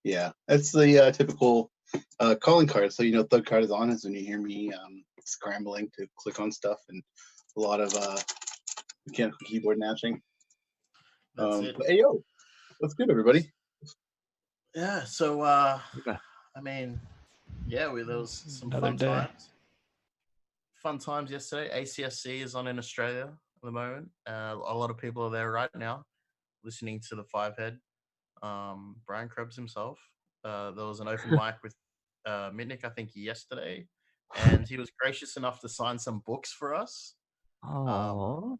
Yeah, that's the typical calling card. So ThugCrowd is on is when you hear me scrambling to click on stuff and a lot of mechanical keyboard gnashing. That's it. But hey, yo, what's good, everybody? Yeah. So, Yeah. I mean, yeah, there was some Another fun day. times. Fun times yesterday. ACSC is on in Australia at the moment. A lot of people are there right now, listening to the Five Head, Brian Krebs himself. There was an open mic with Mitnick, I think, yesterday, and he was gracious enough to sign some books for us. Oh,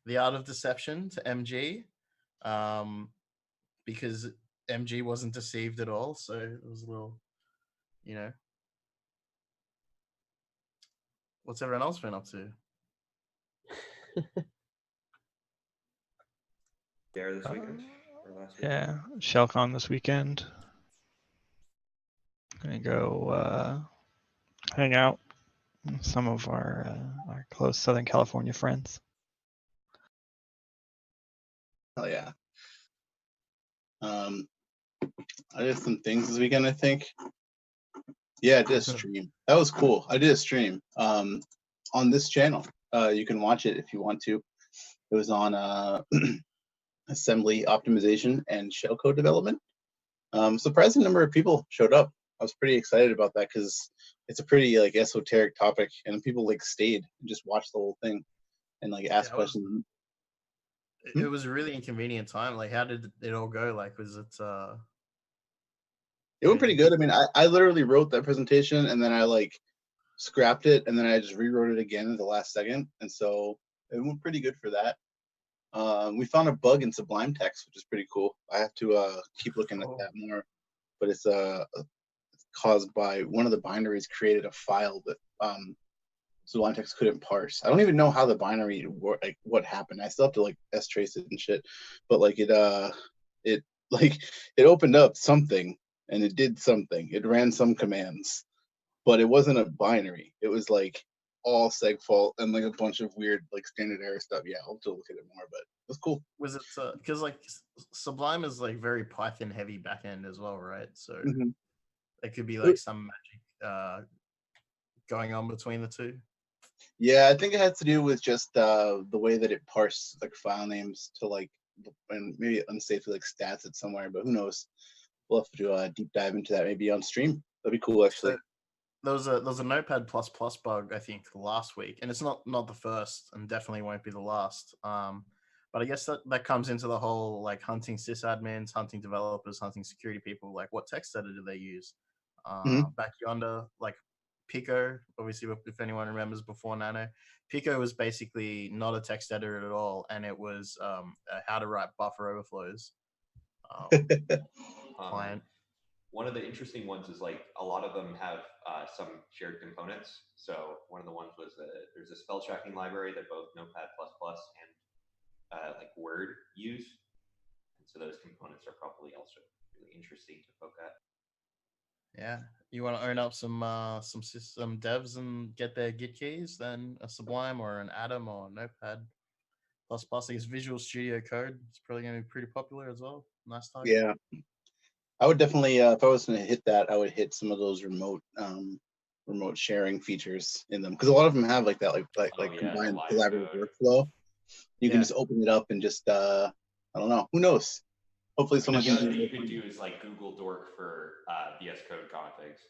The Art of Deception to MG, because MG wasn't deceived at all. So it was a little, you know. What's everyone else been up to? There this weekend or last weekend? yeah, ShellCon this weekend. Gonna go hang out with some of our close Southern California friends. Hell yeah. I did some things this weekend, I think. Yeah, I did a stream. That was cool. I did a stream on this channel. You can watch it if you want to. It was on assembly optimization and shellcode development. Surprising number of people showed up. I was pretty excited about that because it's a pretty like esoteric topic, and people like stayed and just watched the whole thing and like asked questions. It was a really inconvenient time. Like, how did it all go? Like, was it? It went pretty good. I mean, I literally wrote that presentation and then I like scrapped it and then I just rewrote it again at the last second, and so it went pretty good for that. We found a bug in Sublime Text, which is pretty cool. I have to keep looking at that more, but it's caused by one of the binaries created a file that Sublime Text couldn't parse. I don't even know how the binary like what happened. I still have to like trace it and shit, but like it opened up something and it did something. It ran some commands, but it wasn't a binary. It was like all segfault and like a bunch of weird like standard error stuff. Yeah, I'll have to look at it more, but it was cool. Was it because like Sublime is like very Python heavy backend as well, right? So it could be like some magic going on between the two. Yeah, I think it has to do with just the way that it parsed like file names to like, and maybe unsafely like stats it somewhere, but who knows? We'll have to do a deep dive into that maybe on stream. That'd be cool, actually. So there was a Notepad++ bug I think last week, and it's not the first, and definitely won't be the last. But I guess that comes into the whole like hunting sysadmins, hunting developers, hunting security people. Like, what text editor do they use? Back yonder, like Pico, obviously, if anyone remembers before Nano, Pico was basically not a text editor at all, and it was how to write buffer overflows client. One of the interesting ones is like a lot of them have some shared components. So one of the ones was there's a spell checking library that both Notepad++ and like Word use, and so those components are probably also really interesting to poke at. Yeah, you want to own up some system devs and get their Git keys, then a Sublime or an Atom or Notepad++. I guess Visual Studio Code is probably going to be pretty popular as well. Nice target. Yeah, I would definitely if I was going to hit that, I would hit some of those remote sharing features in them, because a lot of them have like that combined collaborative workflow. You can just open it up and just I don't know, who knows. Hopefully someone can. The other thing you could do is like Google Dork for VS Code configs.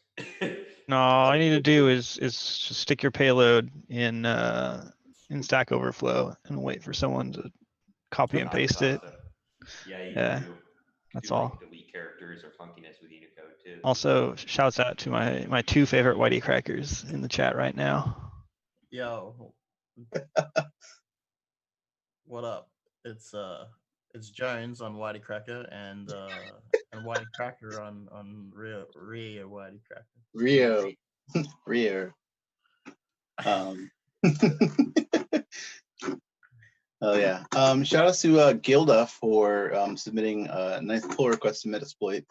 No, all I need to do is just stick your payload in Stack Overflow and wait for someone to copy and paste it. Yeah, you that's do, all. Like, delete characters or funkiness with Unicode too. Also, shouts out to my two favorite Whitey crackers in the chat right now. Yo, what up? It's Jones on Whitey Cracker and Whitey Cracker on Rio Whitey Cracker. Rio. Oh yeah. Shout out to Gilda for submitting a nice pull request to Metasploit.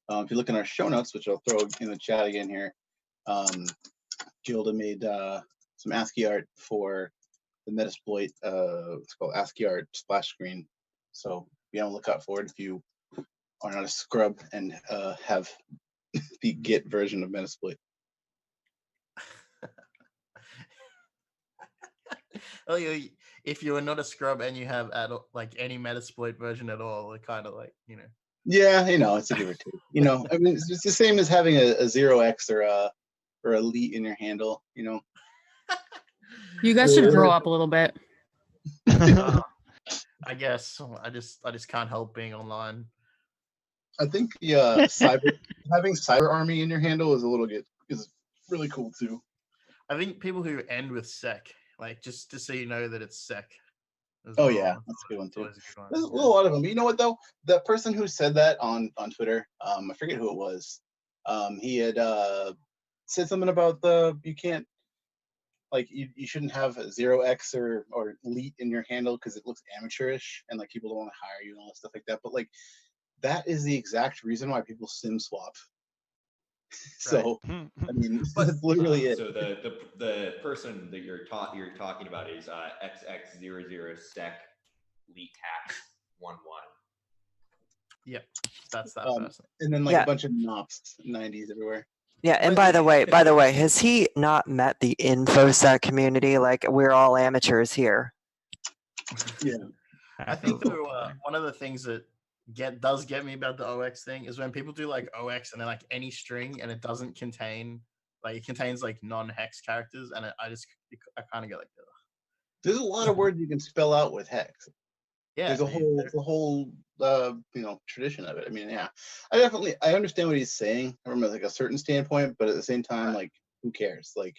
If you look in our show notes, which I'll throw in the chat again here, Gilda made some ASCII art for the Metasploit. It's called ASCII art splash screen. So be on the lookout for it if you are not a scrub and have the Git version of Metasploit. Oh, if you are not a scrub and you have like any Metasploit version at all, it kind of like Yeah, it's a give or take. I mean, it's the same as having a 0x or a elite in your handle. You guys should grow up a little bit. I guess I just can't help being online. I think the having cyber army in your handle is really cool too. I think people who end with sec, like just so you know that it's sec. Oh yeah, that's a good one too. There's a lot of them. But you know what though? That person who said that on Twitter, I forget who it was. He had said something about you can't, like, you shouldn't have 0x or elite in your handle because it looks amateurish and like people don't want to hire you and all that stuff like that. But like that is the exact reason why people sim swap. So Right. I mean, that's literally it. So the person that you're talking about is XX00 sec leak hacks 11. Yep, that's that person. And then like a bunch of Nops 90s everywhere. Yeah, and by the way, has he not met the InfoSec community? Like, we're all amateurs here. Yeah. I think though, one of the things that does get me about the OX thing is when people do like OX and then like any string and it doesn't contain, like, it contains like non-hex characters, and I kind of get like, ugh. There's a lot of words you can spell out with hex. Yeah, there's a whole tradition of it. I mean, yeah, I understand what he's saying from like a certain standpoint, but at the same time, like, who cares? Like,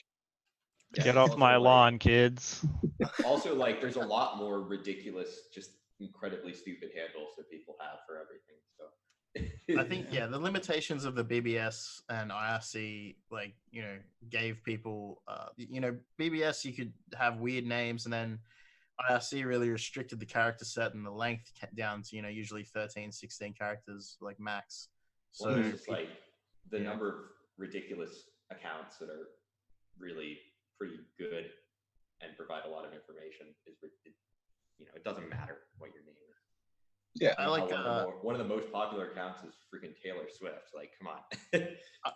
get off my lawn, kids. Also, like, there's a lot more ridiculous, just incredibly stupid handles that people have for everything. So I think the limitations of the BBS and IRC, like, gave people, BBS you could have weird names, and then IRC really restricted the character set and the length down to usually 13, 16 characters like max. So it's just like the number of ridiculous accounts that are really pretty good and provide a lot of information it doesn't matter what your name is. Yeah, I like one of the most popular accounts is freaking Taylor Swift. Like, come on.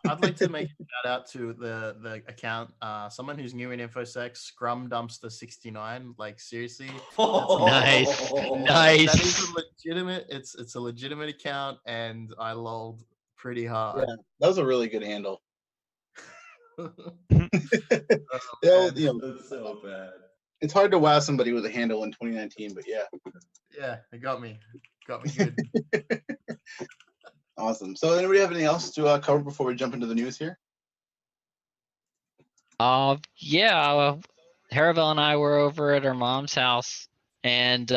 I'd like to make a shout out to the account, someone who's new in InfoSec, Scrum Dumpster 69. Like, seriously, Nice. That is a legitimate. It's a legitimate account, and I lolled pretty hard. Yeah, that was a really good handle. That's so bad. It's hard to wow somebody with a handle in 2019, but yeah. Yeah, it got me good. Awesome. So, anybody have anything else to cover before we jump into the news here? Yeah. Haravel and I were over at our mom's house and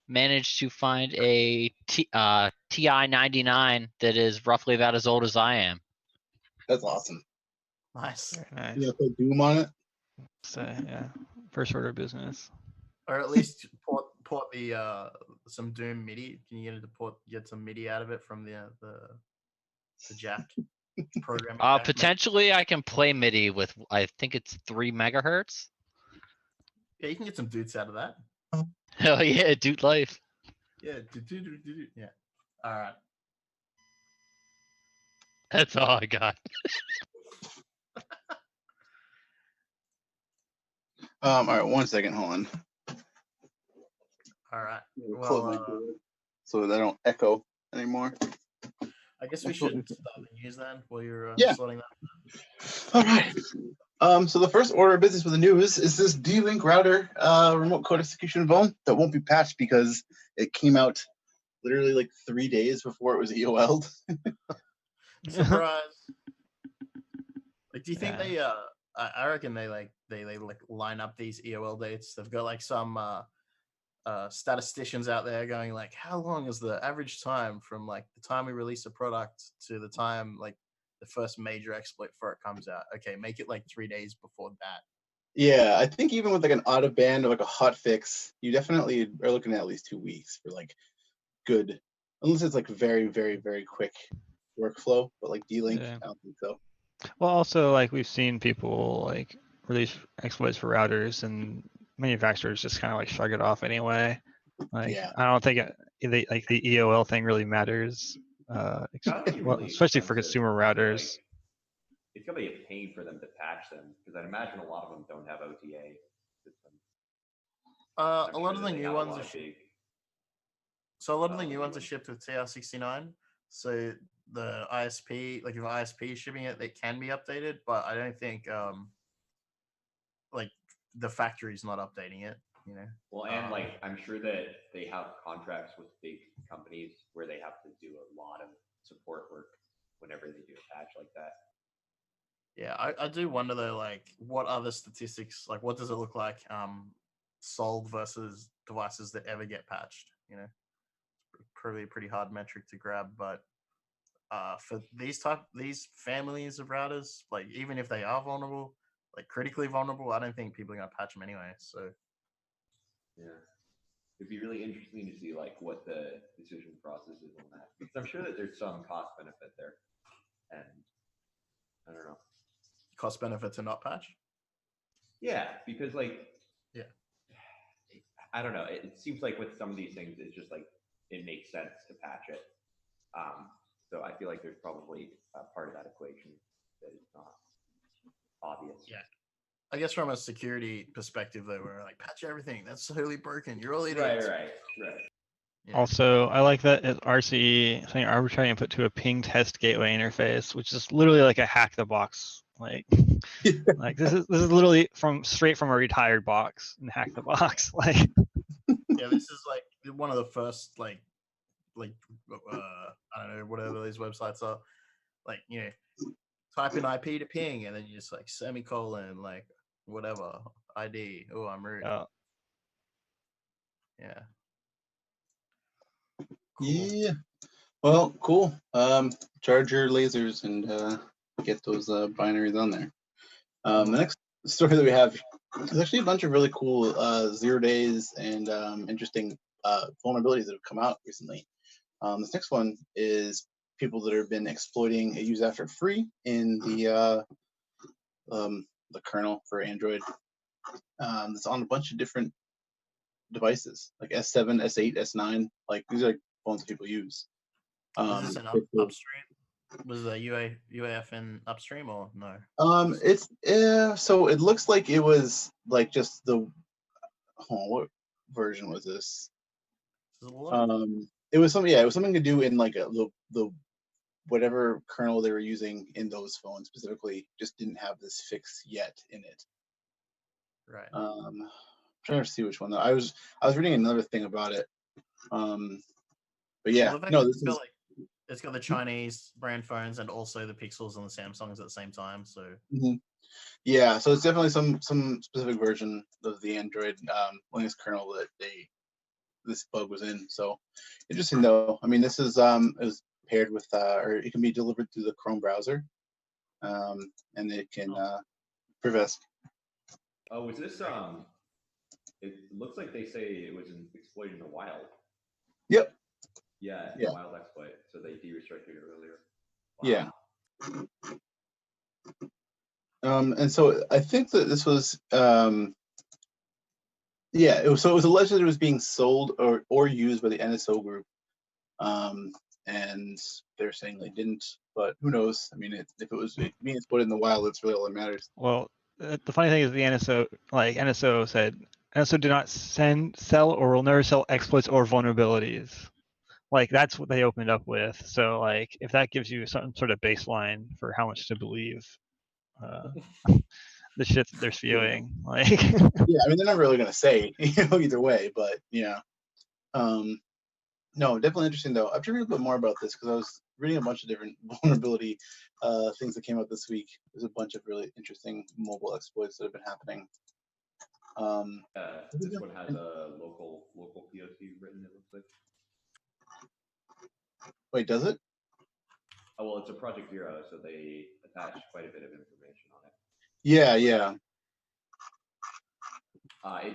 managed to find a TI 99 that is roughly about as old as I am. That's awesome. Nice. Very nice. You gonna put Doom on it? So yeah, first order of business. Or at least port the some Doom MIDI. Can you get some MIDI out of it from the jack programming? Jack? Potentially, I can play MIDI with, I think it's 3 megahertz. Yeah, you can get some dudes out of that. Hell yeah, dude life. Yeah, yeah. All right. That's all I got. All right, 1 second, hold on. All right. Close my door so that I don't echo anymore. I guess we should start the news then while you're sorting that. All right. So the first order of business with the news is this D-Link router remote code execution vuln that won't be patched because it came out literally like 3 days before it was EOL'd. Surprise. Like, do you think they I reckon they line up these EOL dates. They've got like some statisticians out there going like, how long is the average time from like the time we release a product to the time like the first major exploit for it comes out? Okay, make it like 3 days before that. Yeah, I think even with like an out of band or like a hot fix, you definitely are looking at least 2 weeks for like good, unless it's like very, very, very quick workflow. But like D-Link, I don't think so. Well, also, like, we've seen people like release exploits for routers and manufacturers just kind of like shrug it off anyway. Like, I don't think the EOL thing really matters That'd be well, really especially for expensive. consumer I feel routers. like it's gonna be a pain for them to patch them because I'd imagine a lot of them don't have OTA systems. A I'm lot sure of that the they new have a ones lot are of big. so a lot of the new ones are shipped with TR69. So the ISP, like if ISP is shipping it, they can be updated, but I don't think like the factory's not updating it. You know. Well, and like I'm sure that they have contracts with big companies where they have to do a lot of support work whenever they do a patch like that. Yeah, I do wonder though, like what are the statistics? Like what does it look like sold versus devices that ever get patched? You know, probably a pretty hard metric to grab, but for these families of routers, like even if they are vulnerable, like critically vulnerable, I don't think people are gonna patch them anyway. So yeah, it'd be really interesting to see like what the decision process is on that because I'm sure that there's some cost benefit there, and I don't know. cost benefit to not patch. Yeah, because like yeah, I don't know. It seems like with some of these things, it's just like it makes sense to patch it. So I feel like there's probably a part of that equation that is not obvious. Yeah. I guess from a security perspective, though, we're like patch everything. That's totally broken. You're all idiots. Right. Yeah. Also, I like that RCE saying arbitrary input to a ping test gateway interface, which is literally like a hack the box. Like this is literally straight from a retired box and hack the box. Like yeah, this is like one of the first I don't know, whatever these websites are. Like, you know, type in IP to ping and then you just like semicolon, like whatever ID. Oh, I'm rude. Yeah. Cool. Yeah. Well, cool. Charge your lasers and get those binaries on there. The next story that we have is actually a bunch of really cool 0 days and interesting vulnerabilities that have come out recently. This next one is people that have been exploiting a use after free in the kernel for Android. It's on a bunch of different devices like S7, S8, S9. Like these are phones that people use. Is this an upstream? Was the UAF in upstream or no? It's so it looks like it was like just the what version was this? It was something. Yeah, it was something to do in like the whatever kernel they were using in those phones specifically. Just didn't have this fix yet in it. Right. I'm trying to see which one though. I was reading another thing about it. But yeah, no, this is. It's got the Chinese brand phones and also the Pixels and the Samsungs at the same time. So yeah, so it's definitely some specific version of the Android Linux kernel that this bug was in. So interesting though. I mean, this is it was paired with or it can be delivered through the Chrome browser, and it can prevent. Oh, was this It looks like they say it was exploited in the wild. Yep. Yeah, wild exploit. So they de-restricted it earlier. Wow. Yeah. And so I think that this was it was alleged that it was being sold or used by the NSO group. And they're saying they didn't, but who knows? I mean, if it was being exploited in the wild, that's really all that matters. Well, the funny thing is the NSO said NSO did not sell or will never sell exploits or vulnerabilities. Like that's what they opened up with. So like if that gives you some sort of baseline for how much to believe the shit that they're spewing, like yeah, I mean they're not really gonna say either way, but yeah. No, definitely interesting though. I've read a bit more about this because I was reading a bunch of different vulnerability things that came out this week. There's a bunch of really interesting mobile exploits that have been happening. This one has a local POC written, it looks like. Wait, does it? Oh well, it's a Project Zero, so they attach quite a bit of information on it. Yeah. I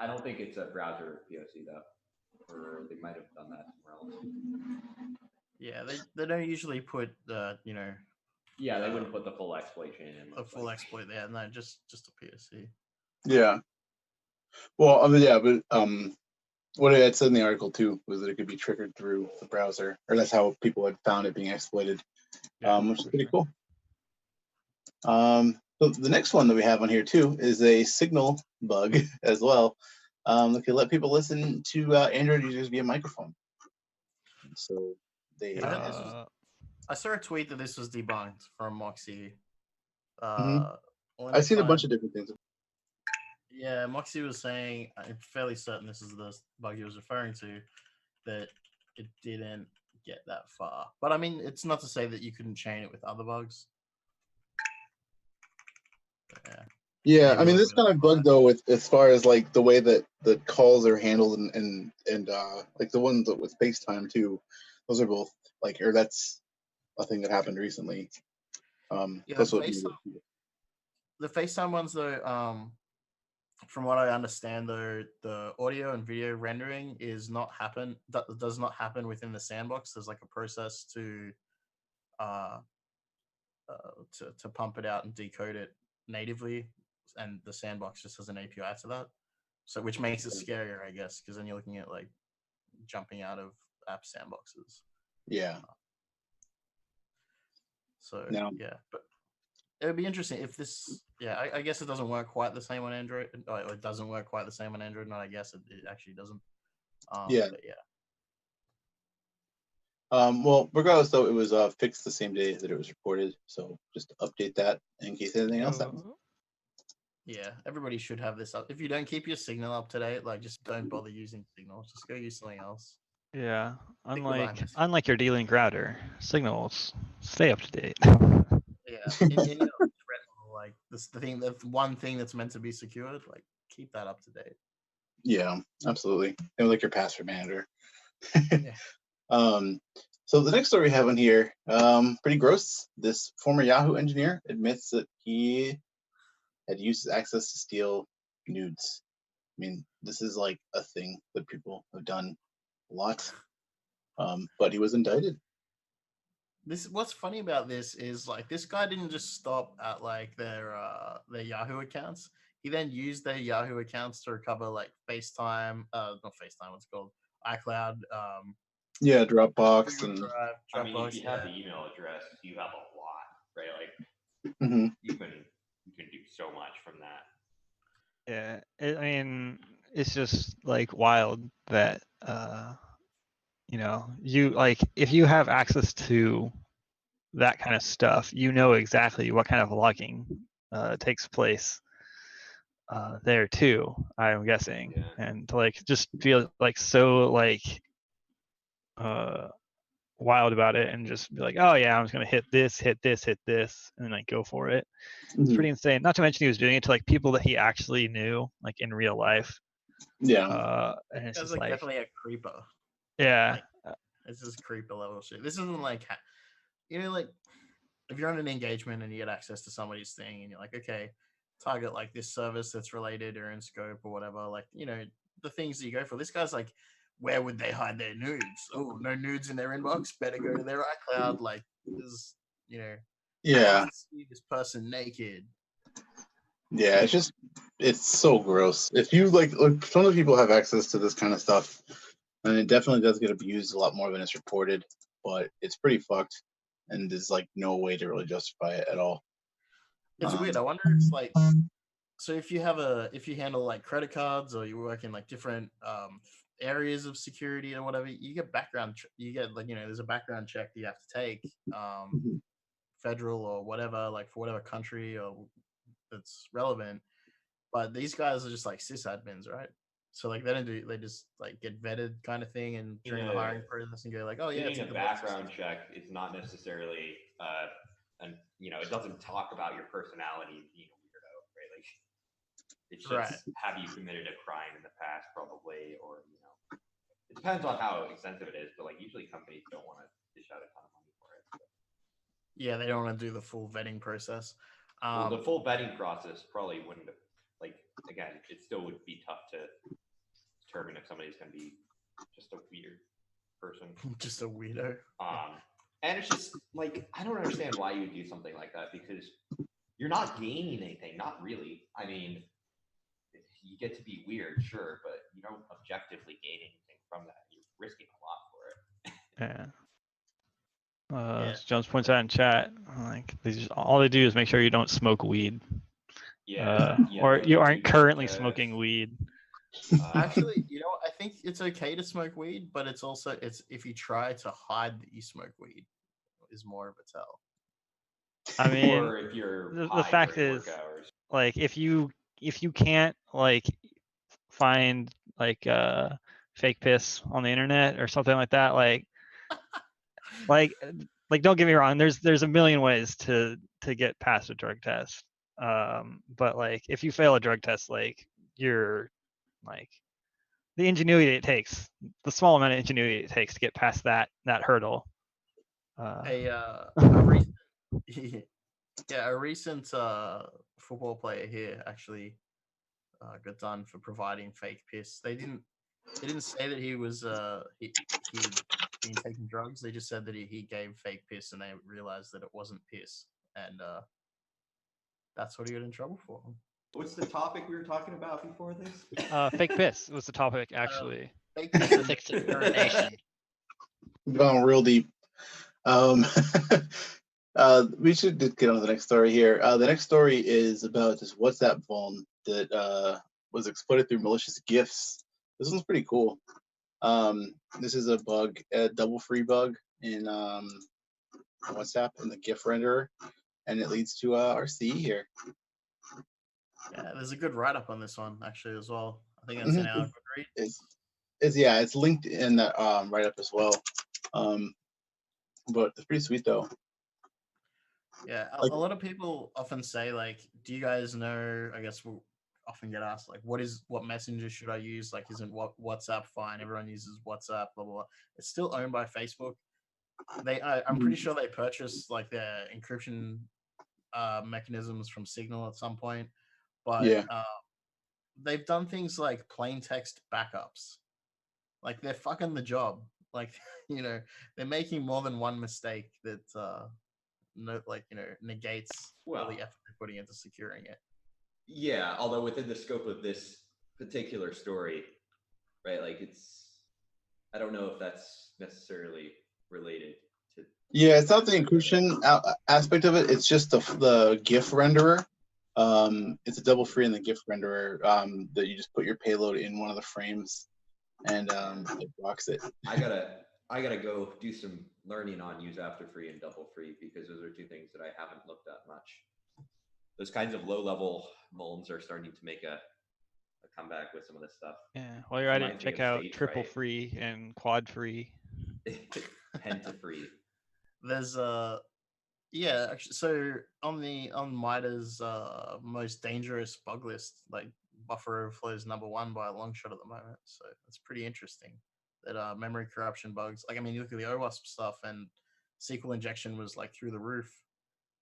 don't think it's a browser POC though, or they might have done that somewhere else. Yeah, they don't usually put you know. Yeah, they wouldn't put the full exploit chain in. A full exploit there, no, just a POC. Yeah. Well, I mean, yeah, but what it said in the article too was that it could be triggered through the browser, or that's how people had found it being exploited, which is pretty cool. So the next one that we have on here too is a signal bug as well. That can let people listen to Android users via microphone. So they. I saw a tweet that this was debunked from Moxie. I've seen a bunch of different things. Yeah, Moxie was saying, I'm fairly certain this is the bug he was referring to, that it didn't get that far. But I mean, it's not to say that you couldn't chain it with other bugs. Yeah. Yeah, Maybe I mean, a this little kind of bug though, with as far as like the way that the calls are handled and like the ones that with FaceTime too, those are both like, or that's a thing that happened recently. Yeah, that's what the FaceTime ones though, from what I understand though, the audio and video rendering does not happen within the sandbox. There's like a process to pump it out and decode it natively, and the sandbox just has an API to that. So which makes it scarier, I guess, because then you're looking at like jumping out of app sandboxes. Yeah. So yeah, but it would be interesting if this. Yeah, I guess it doesn't work quite the same on Android. Or it doesn't work quite the same on Android. Not I guess it actually doesn't. Yeah. But yeah. Well, regardless though, it was fixed the same day that it was reported. So just update that in case anything else happens. Yeah, everybody should have this up. If you don't keep your Signal up to date, like just don't bother using Signal. Just go use something else. Yeah, unlike your D-Link router, Signals stay up to date. Yeah, in threat level, like the one thing that's meant to be secured, like keep that up to date. Yeah, absolutely. And like your password manager. Yeah. So the next story we have on here, pretty gross. This former Yahoo engineer admits that he had used his access to steal nudes. I mean, this is like a thing that people have done a lot. But he was indicted. What's funny about this is like this guy didn't just stop at like their Yahoo accounts. He then used their Yahoo accounts to recover like FaceTime, not FaceTime, what's it called, iCloud. Yeah, Dropbox and. Dropbox, I mean, if you have the email address, you have a lot, right? Like you can do so much from that. Yeah, I mean, it's just like wild that you like if you have access to that kind of stuff, you know exactly what kind of logging takes place there too, I'm guessing. Yeah. And to like just feel like so like wild about it and just be like, oh yeah, I'm just gonna hit this, and then like go for it. It's pretty insane. Not to mention he was doing it to like people that he actually knew, like in real life. Yeah. And it's That's just like definitely a creeper. Yeah. Like, it's just creeper level shit. This isn't like, like if you're on an engagement and you get access to somebody's thing and you're like, okay, target like this service that's related or in scope or whatever, like, the things that you go for. This guy's like, where would they hide their nudes? Oh, no nudes in their inbox. Better go to their iCloud. Like, this, Yeah. see this person naked. Yeah, it's so gross. If you like some of the people have access to this kind of stuff, and it definitely does get abused a lot more than it's reported, but it's pretty fucked, and there's like no way to really justify it at all. It's weird. I wonder if like, so if you handle like credit cards or you work in like different areas of security or whatever, you get there's a background check that you have to take, federal or whatever, like for whatever country or that's relevant. But these guys are just like sysadmins, right? So like they just like get vetted kind of thing, and during the hiring process and go like, oh yeah, it's a background check. It's not necessarily and it doesn't talk about your personality being a weirdo, right? Like it's just have you committed a crime in the past, probably, or it depends on how extensive it is, but like usually companies don't want to dish out a ton of money for it. So. Yeah, they don't want to do the full vetting process. Well, the full vetting process probably wouldn't have, like, again, it still would be tough to determine if somebody's going to be just a weird person. Just a weirdo. And it's just, like, I don't understand why you would do something like that, because you're not gaining anything. Not really. I mean, you get to be weird, sure, but you don't objectively gain anything from that. You're risking a lot for it. Yeah. Yeah. As Jones points out in chat, like all they do is make sure you don't smoke weed. Or you aren't currently smoking weed. Actually, I think it's okay to smoke weed, but it's if you try to hide that you smoke weed, is more of a tell. I mean, or if you're the fact during is, work hours. like, if you can't like find like fake piss on the internet or something like that, like don't get me wrong, there's a million ways to get past a drug test. But like if you fail a drug test, like you're like the ingenuity it takes, the small amount of ingenuity it takes to get past that hurdle. A recent football player here actually got done for providing fake piss. They didn't say that he was he'd been taking drugs. They just said that he gave fake piss, and they realized that it wasn't piss, and that's what he got in trouble for. What's the topic we were talking about before this? Fake piss was the topic, actually. Fake piss and Fixed urination. Going real deep. We should just get on to the next story here. The next story is about this WhatsApp phone that was exploited through malicious GIFs. This one's pretty cool. This is a bug, a double free bug in WhatsApp in the GIF renderer, and it leads to RC here. Yeah, there's a good write-up on this one actually as well. I think that's in our Goodreads. It's linked in that write-up as well. But it's pretty sweet though. Yeah, Like- a lot of people often say, like, do you guys know, I guess we'll often get asked, like, what messenger should I use? Like, isn't WhatsApp fine? Everyone uses WhatsApp, blah, blah, blah. It's still owned by Facebook. I'm pretty sure they purchased, like, their encryption mechanisms from Signal at some point. But Yeah. they've done things like plain text backups. Like, they're fucking the job. Like, they're making more than one mistake that negates all the effort they're putting into securing it. Yeah, although within the scope of this particular story, right? Like I don't know if that's necessarily related to. Yeah, it's not the encryption aspect of it. It's just the GIF renderer. It's a double free in the GIF renderer that you just put your payload in one of the frames, and it blocks it. I gotta go do some learning on use after free and double free, because those are two things that I haven't looked at much. Those kinds of low level molds are starting to make a comeback with some of this stuff. Yeah, while you're at it, Reminds me check of out Fate, triple right? free and quad free. Penta free. There's actually, so on MITRE's most dangerous bug list, like buffer overflow is #1 by a long shot at the moment. So it's pretty interesting that memory corruption bugs, like, I mean, you look at the OWASP stuff and SQL injection was like through the roof.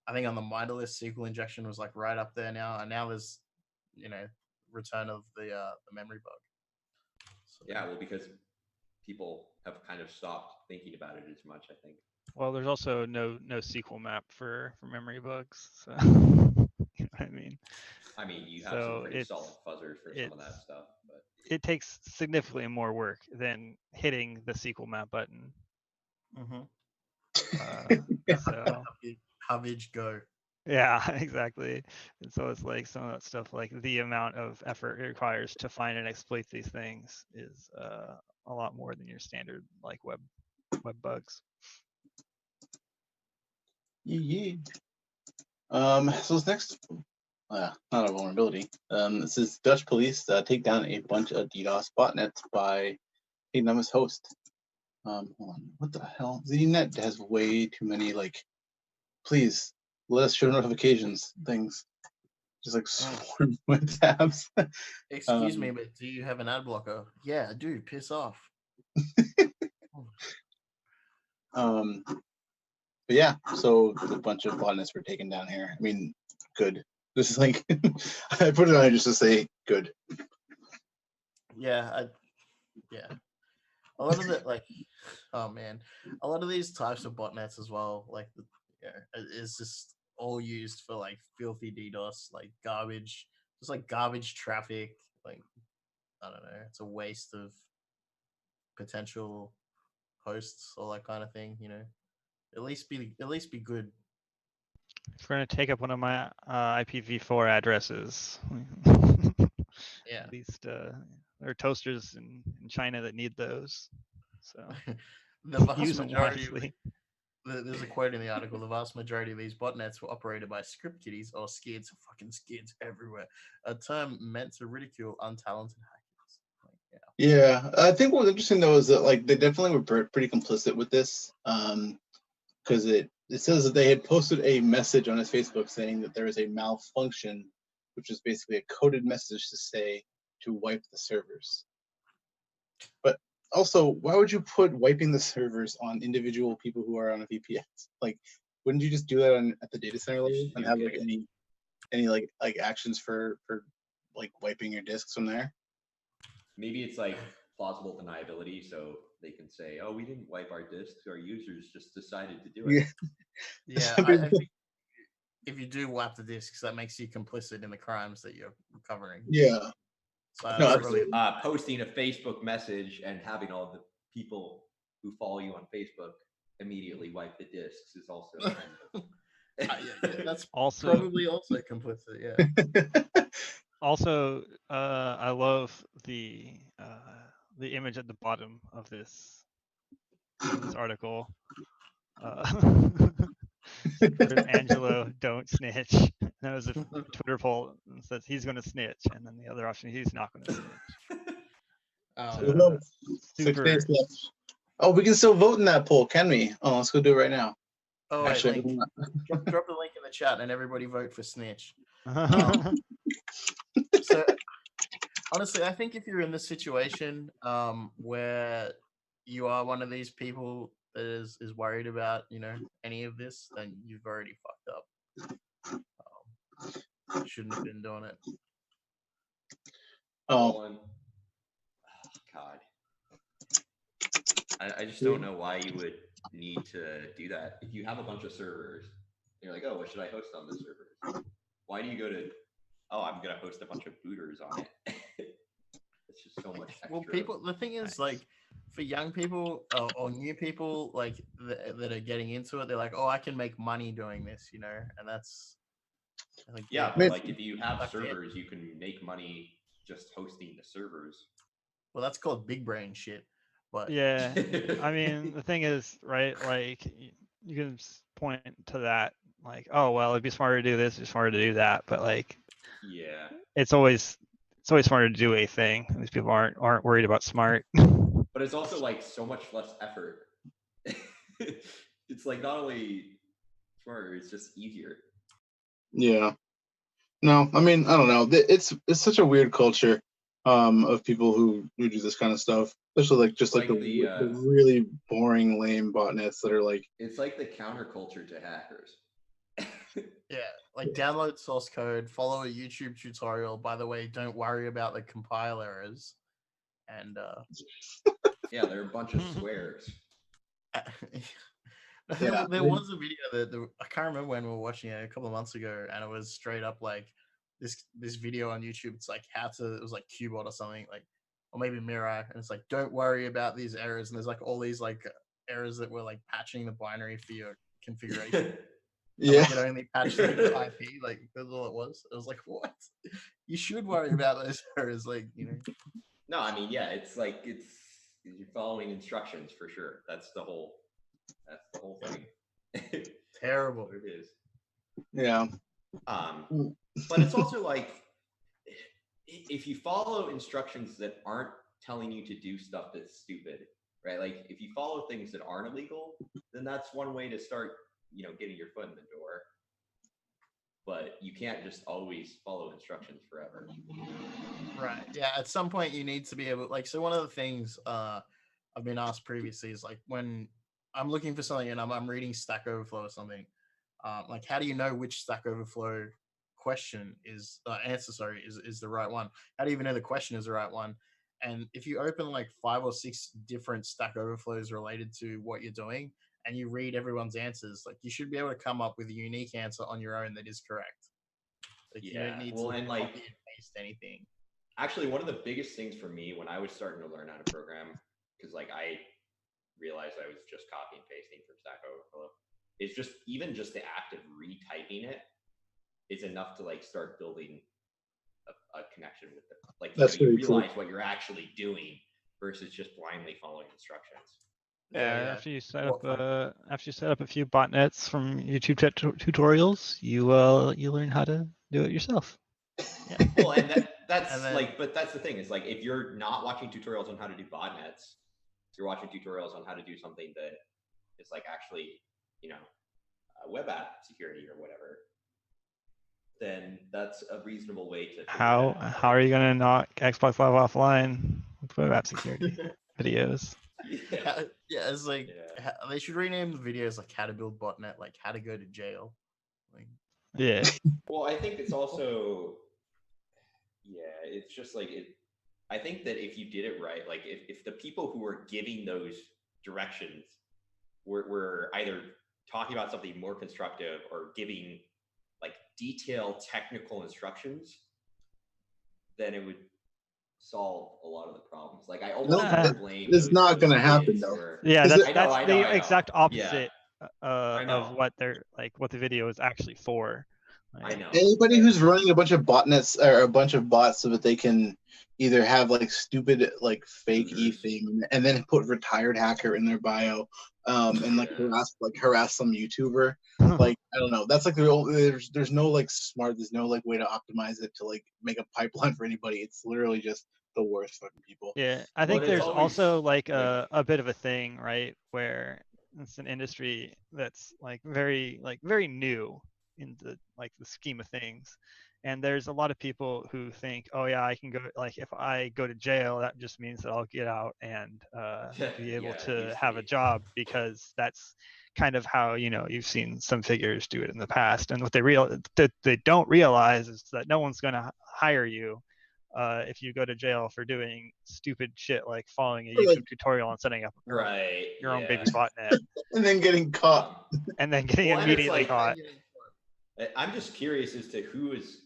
I think on the MITRE list, SQL injection was like right up there now, and now there's return of the memory bug. So, yeah, well, because people have kind of stopped thinking about it as much, I think. Well, there's also no SQL map for memory bugs. So you know what I mean? I mean, you have So some pretty solid fuzzers for some of that stuff, but it takes significantly more work than hitting the SQL map button. So coverage go. yeah, exactly. And so it's like some of that stuff, like the amount of effort it requires to find and exploit these things is a lot more than your standard like web bugs. Yeah. So this next, not a vulnerability. This is Dutch police take down a bunch of DDoS botnets by anonymous host. Hold on, what the hell? ZDNet has way too many, like, please let us show notifications things. Just like swarm with tabs. Excuse me, but do you have an ad blocker? Yeah, dude, piss off. But yeah, so a bunch of botnets were taken down here. I mean, good. This is like, I put it on just to say good. Yeah, a lot of the, like, oh man, a lot of these types of botnets as well, like, is just all used for like filthy DDoS, like garbage, just like garbage traffic, like I don't know, it's a waste of potential hosts or that kind of thing. At least be good. If we're gonna take up one of my IPv4 addresses, Yeah. at least there are toasters in China that need those. So The vast use them majority. wisely. There's a quote in the article: the vast majority of these botnets were operated by script kiddies or skids, fucking skids everywhere. A term meant to ridicule untalented hackers. Yeah, I think what was interesting though is that like they definitely were pretty complicit with this, because it says that they had posted a message on his Facebook saying that there is a malfunction, which is basically a coded message to say to wipe the servers. But also, why would you put wiping the servers on individual people who are on a VPN? Like, wouldn't you just do that at the data center level and have like any like actions for like wiping your disks from there? Maybe it's like plausible deniability, so they can say, "Oh, we didn't wipe our disks. Our users just decided to do it." Yeah, I think if you do wipe the disks, that makes you complicit in the crimes that you're covering. Yeah. So No, that's really posting a Facebook message and having all the people who follow you on Facebook immediately wipe the disks is also kind of. yeah, that's Also, probably also complicit. Yeah. Also, I love the image at the bottom of this article. For Angelo, don't snitch. That was a Twitter poll that says he's going to snitch, and then the other option, he's not going to snitch. So, 6 days left. Oh, we can still vote in that poll, can we? Oh, let's go do it right now. Oh, actually, drop the link in the chat and everybody vote for snitch. Um, So honestly, I think if you're in this situation where you are one of these people that is worried about any of this, then you've already fucked up. Shouldn't have been doing it. Oh God, I just don't know why you would need to do that. If you have a bunch of servers, you're like, oh, what should I host on this server? Why do you go to? Oh, I'm gonna host a bunch of booters on it. It's just so much extra. Well, the thing is, like, for young people or new people, like that are getting into it, they're like, oh, I can make money doing this, and that's. Like, yeah, but like if you have servers, you can make money just hosting the servers. Well, that's called big brain shit. But yeah, I mean, the thing is, right? Like, you can point to that, like, oh well, it'd be smarter to do this, it'd be smarter to do that, but like, yeah, it's always smarter to do a thing. These people aren't worried about smart. But it's also like so much less effort. It's like not only smarter, it's just easier. Yeah. No, I mean, I don't know. It's such a weird culture of people who do this kind of stuff, especially like the really boring, lame botnets that are like. It's like the counterculture to hackers. Yeah, like download source code, follow a YouTube tutorial. By the way, don't worry about the compile errors. And yeah, they're a bunch of squares. There was a video that I can't remember when we were watching it a couple of months ago, and it was straight up like this video on YouTube. It's like it was like Qbot or something, like, or maybe Mirai, and it's like, don't worry about these errors. And there's like all these like errors that were like patching the binary for your configuration. Yeah, like, it only patched the IP. Like, that's all it was. It was like, what? You should worry about those errors, like, No, I mean, yeah, it's like you're following instructions for sure. That's the whole thing. Terrible. It is. Yeah. But it's also like if you follow instructions that aren't telling you to do stuff that's stupid, right? Like if you follow things that aren't illegal, then that's one way to start, getting your foot in the door. But you can't just always follow instructions forever. Right. Yeah. At some point, you need to be able, like, so one of the things I've been asked previously is like when I'm looking for something and I'm reading Stack Overflow or something, like, how do you know which Stack Overflow question is the right one? How do you even know the question is the right one? And if you open like 5 or 6 different Stack Overflows related to what you're doing, and you read everyone's answers, like, you should be able to come up with a unique answer on your own that is correct. Like, you don't need to copy and paste anything. Actually, one of the biggest things for me when I was starting to learn how to program, because like I realized I was just copy and pasting from Stack Overflow, is just even just the act of retyping it is enough to like start building a connection with them. Like That's you very true. realize what you're actually doing versus just blindly following instructions. Yeah, after you set up a few botnets from YouTube tutorials, you learn how to do it yourself. Yeah. Well, and that's And then- like, but that's the thing is like, if you're not watching tutorials on how to do botnets, you're watching tutorials on how to do something that is like actually, you know, web app security or whatever, then that's a reasonable way to. How are you gonna knock Xbox Live offline with web app security videos? Yeah. Yeah, it's like Yeah. they should rename the videos like how to build botnet, like how to go to jail. Like, Yeah. Well, I think it's also, yeah, it's just like it. I think that if you did it right, like if the people who were giving those directions were either talking about something more constructive or giving like detailed technical instructions, then it would solve a lot of the problems. Like I almost No, never blame. it's not those gonna happen, kids though. who Yeah, Is that's it- that's I know. the exact opposite I know. of what they're like, what the video is actually for. I know. Anybody who's running a bunch of botnets or a bunch of bots so that they can either have like stupid like fake Users. e-thing and then put retired hacker in their bio, and like Yeah. harass some YouTuber. Like I don't know. That's like there's no like there's no like way to optimize it to like make a pipeline for anybody. It's literally just the worst fucking people. Yeah, I Well, think and it's there's always, also like like- a bit of a thing, right, where it's an industry that's like very new in the like the scheme of things. And there's a lot of people who think, oh yeah, I can go, like if I go to jail, that just means that I'll get out and be able Yeah, it to used to have a be. job, because that's kind of how, you know, you've seen some figures do it in the past. And what they don't realize is that no one's going to hire you if you go to jail for doing stupid shit like following a Or, like- YouTube tutorial and setting up Right. your own yeah. baby botnet And then getting caught. and then getting Well, and it's immediately like- caught. I'm just curious as to who is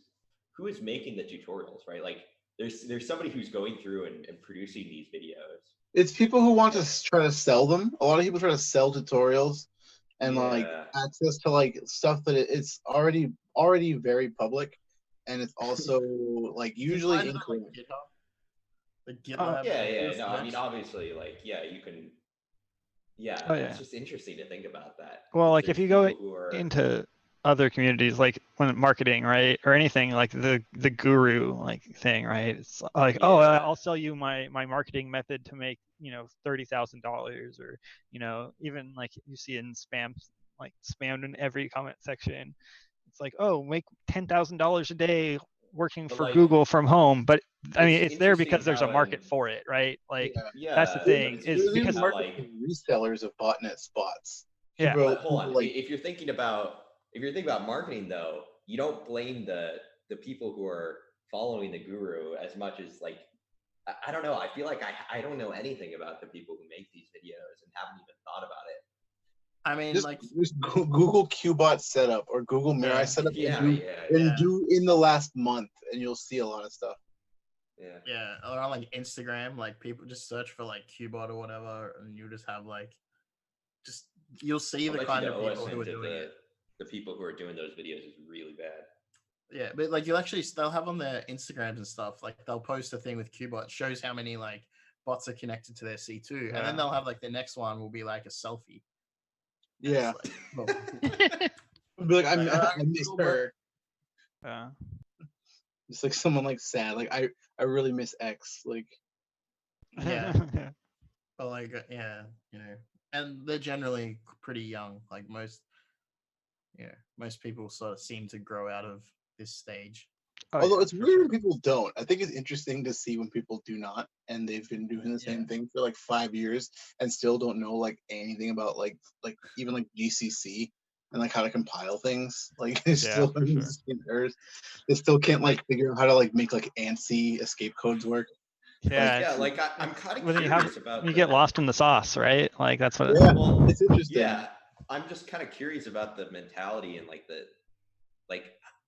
making the tutorials, right? Like there's somebody who's going through and producing these videos. It's people who want to try to sell them. A lot of people try to sell tutorials and like Yeah. access to like stuff that it's already very public, and it's also like usually find it on, like, incorrect. GitHub. The Oh, GitLab. Yeah. No, I Slash. mean obviously, like you can. Yeah, Oh, yeah. it's just interesting to think about that. Well, like There's if you go people who are- into other communities, like when marketing, right, or anything like the guru like thing, right? It's like, oh, Yeah. I'll sell you my marketing method to make, you know, $30,000, or, you know, even like you see in spammed in every comment section. It's like, oh, make $10,000 a day working But, for like, Google from home. But I mean, it's it's there interesting because there's a how market in- for it, right? Like Yeah, that's the thing, it's is There's interesting because even how, market like, for resellers of botnet spots. Yeah. People- but hold on. people, like If you're thinking about marketing, though, you don't blame the people who are following the guru as much as like I don't know. I feel like I don't know anything about the people who make these videos and haven't even thought about it. I mean, just, like, just Google Qbot setup or Google Mirai Yeah. setup Yeah, and yeah. do in the last month, and you'll see a lot of stuff. Yeah. yeah, or on like Instagram, like people just search for like Qbot or whatever, and you just have like, just you'll see I'll the bet kind you of the people who are OSINT of doing it. the people who are doing those videos is really bad. Yeah, but like they'll have on their Instagrams and stuff, like they'll post a thing with Qbot, shows how many like bots are connected to their C2, and Yeah. then they'll have like the next one will be like a selfie. And Yeah, it's like, I'll be like, I Like, miss Google her. yeah. It's like someone like sad. Like I really miss X. Like Yeah. but like, yeah, you know, and they're generally pretty young. Like most people sort of seem to grow out of this stage. Oh, although yeah, it's for weird sure. when people don't. I think it's interesting to see when people do not, and they've been doing the same Yeah. thing for like 5 years and still don't know like anything about like even like GCC and like how to compile things. Like they Yeah, still for learning sure. the same errors. They still can't like figure out how to like make like ANSI escape codes work. Yeah, Yeah, it's- like I'm kind of when you curious have about you get the- lost in the sauce, right? Like that's what. Yeah, Well, it's interesting. Yeah, I'm just kind of curious about the mentality and like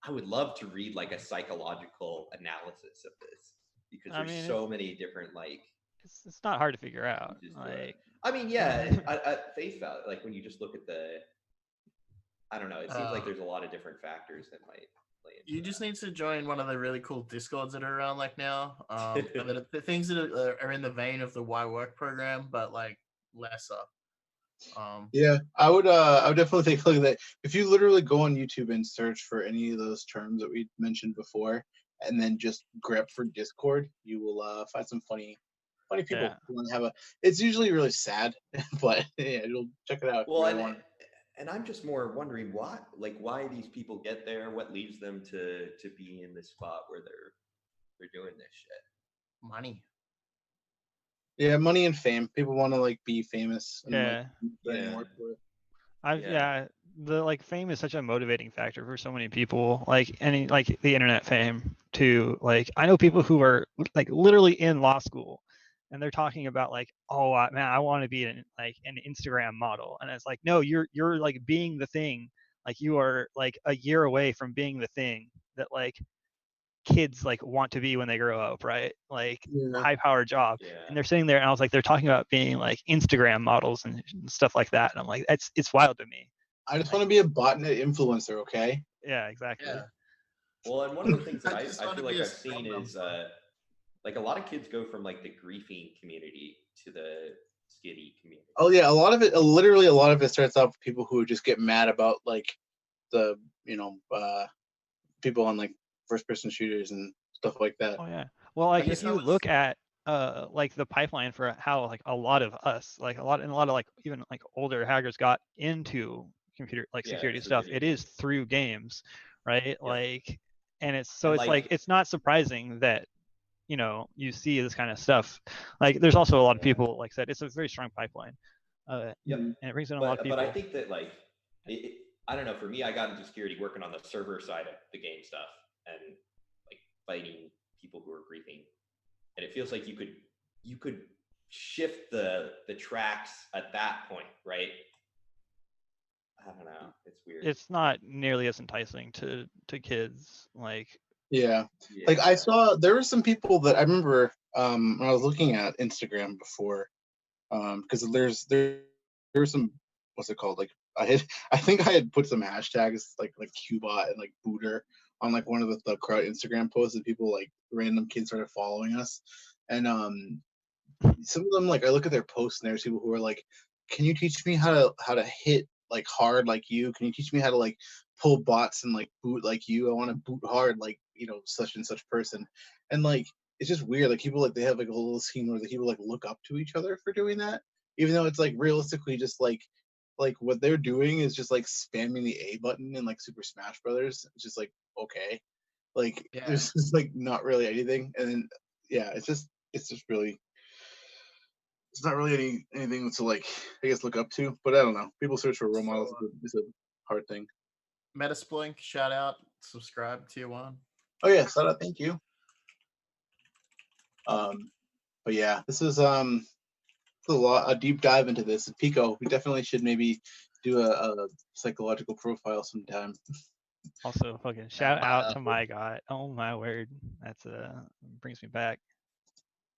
I would love to read like a psychological analysis of this. because I there's mean, so many different like. it's not hard to figure out. Just, Like, I mean, yeah, at face value, like when you just look at I don't know, it seems like there's a lot of different factors that might play into You just need to join one of the really cool discords that are around like now. And the things that are in the vein of the Why Work program, but like lesser. Yeah, I would definitely take a look at that. If you literally go on YouTube and search for any of those terms that we mentioned before, and then just grep for Discord, you will find some funny people Yeah. who want to have a. It's usually really sad, but yeah, you'll check it out. If you Well, really want. and I'm just more wondering why these people get there, what leads them to be in this spot where they're doing this shit. Money. Yeah, money and fame. People want to like be famous and Yeah. put any work for it. Yeah, the like fame is such a motivating factor for so many people. Like any like the internet fame too. Like I know people who are like literally in law school, and they're talking about like, oh man, I want to be an Instagram model, and it's like, no, you're like being the thing. Like you are like a year away from being the thing that like kids like want to be when they grow up, right? Like high powered job. And they're sitting there and I was like, they're talking about being like Instagram models and stuff like that. And I'm like, it's wild to me. I just want to be a botnet influencer, okay? Yeah, exactly. Yeah. Well, and one of the things that I feel like I've seen is like a lot of kids go from like the griefing community to the skitty community. Oh yeah, a lot of it, literally a lot of it starts off with people who just get mad about like the people on like first person shooters and stuff like that. Oh yeah. Well, like if you look at like the pipeline for how like a lot of us, like a lot of like even like older hackers got into computer like security stuff, it is through games, right? Yep. Like, and it's like it's not surprising that you see this kind of stuff. Like there's also a lot of people, like I said, it's a very strong pipeline. And it brings in a lot of people. But I think that like I don't know, for me, I got into security working on the server side of the game stuff and like fighting people who are griefing. And it feels like you could shift the tracks at that point, right? I don't know. It's weird. It's not nearly as enticing to kids. Like like I saw there were some people that I remember when I was looking at Instagram before, because there were some, what's it called, like I think I had put some hashtags like Qbot and like Booter on like one of the ThugCrowd Instagram posts, and people like random kids started following us, and some of them, like I look at their posts and there's people who are like, can you teach me how to hit like hard like you? Can you teach me how to like pull bots and like boot like you? I want to boot hard like such and such person. And like it's just weird. Like people like they have like a little scene where the people like look up to each other for doing that, even though it's like realistically just like what they're doing is just like spamming the A button in like Super Smash Brothers. It's just like okay, like there's just like not really anything. And then it's just really. It's not really anything to like, I guess, look up to, but I don't know. People search for role models. It's a hard thing. Metasplink, shout out, subscribe, tier 1. Oh yeah, shout out, thank you. But yeah, this is a deep dive into this. Pico, we definitely should maybe do a psychological profile sometime. Also, fucking shout out to my god. Oh my word, that's brings me back.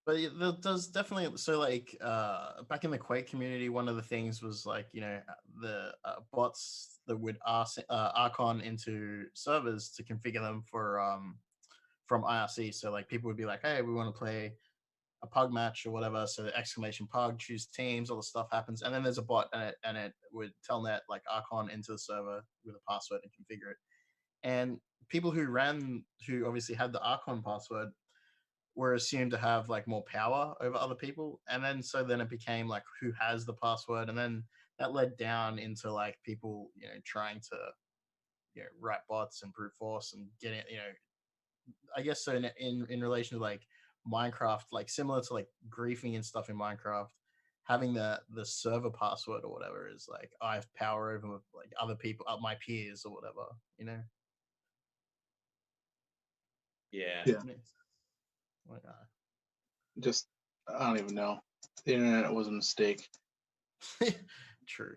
But there's definitely, so like back in the Quake community, one of the things was like the bots that would Archon into servers to configure them for from IRC. So like people would be like, hey, we want to play a pug match or whatever. So exclamation pug, choose teams, all the stuff happens, and then there's a bot and it would telnet like Archon into the server with a password and configure it. And people who obviously had the Archon password were assumed to have like more power over other people, and then it became like who has the password, and then that led down into like people trying to write bots and brute force and get it. I guess so in relation to like Minecraft, like similar to like griefing and stuff in Minecraft, having the server password or whatever is like I have power over like other people, my peers or whatever, Yeah. Just I don't even know. The internet was a mistake. True.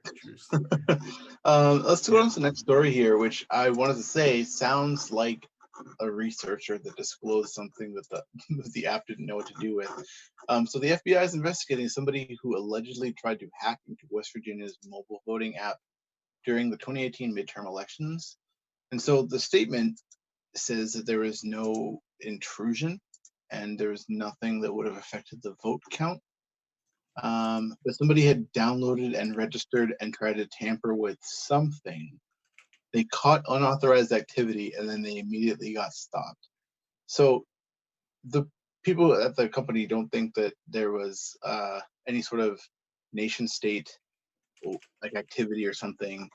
Let's go on to the next story here, which I wanted to say sounds like a researcher that disclosed something that the app didn't know what to do with. So the FBI is investigating somebody who allegedly tried to hack into West Virginia's mobile voting app during the 2018 midterm elections. And so the statement says that there was no intrusion and there was nothing that would have affected the vote count. But somebody had downloaded and registered and tried to tamper with something. They caught unauthorized activity and then they immediately got stopped. So the people at the company don't think that there was any sort of nation state like activity or something.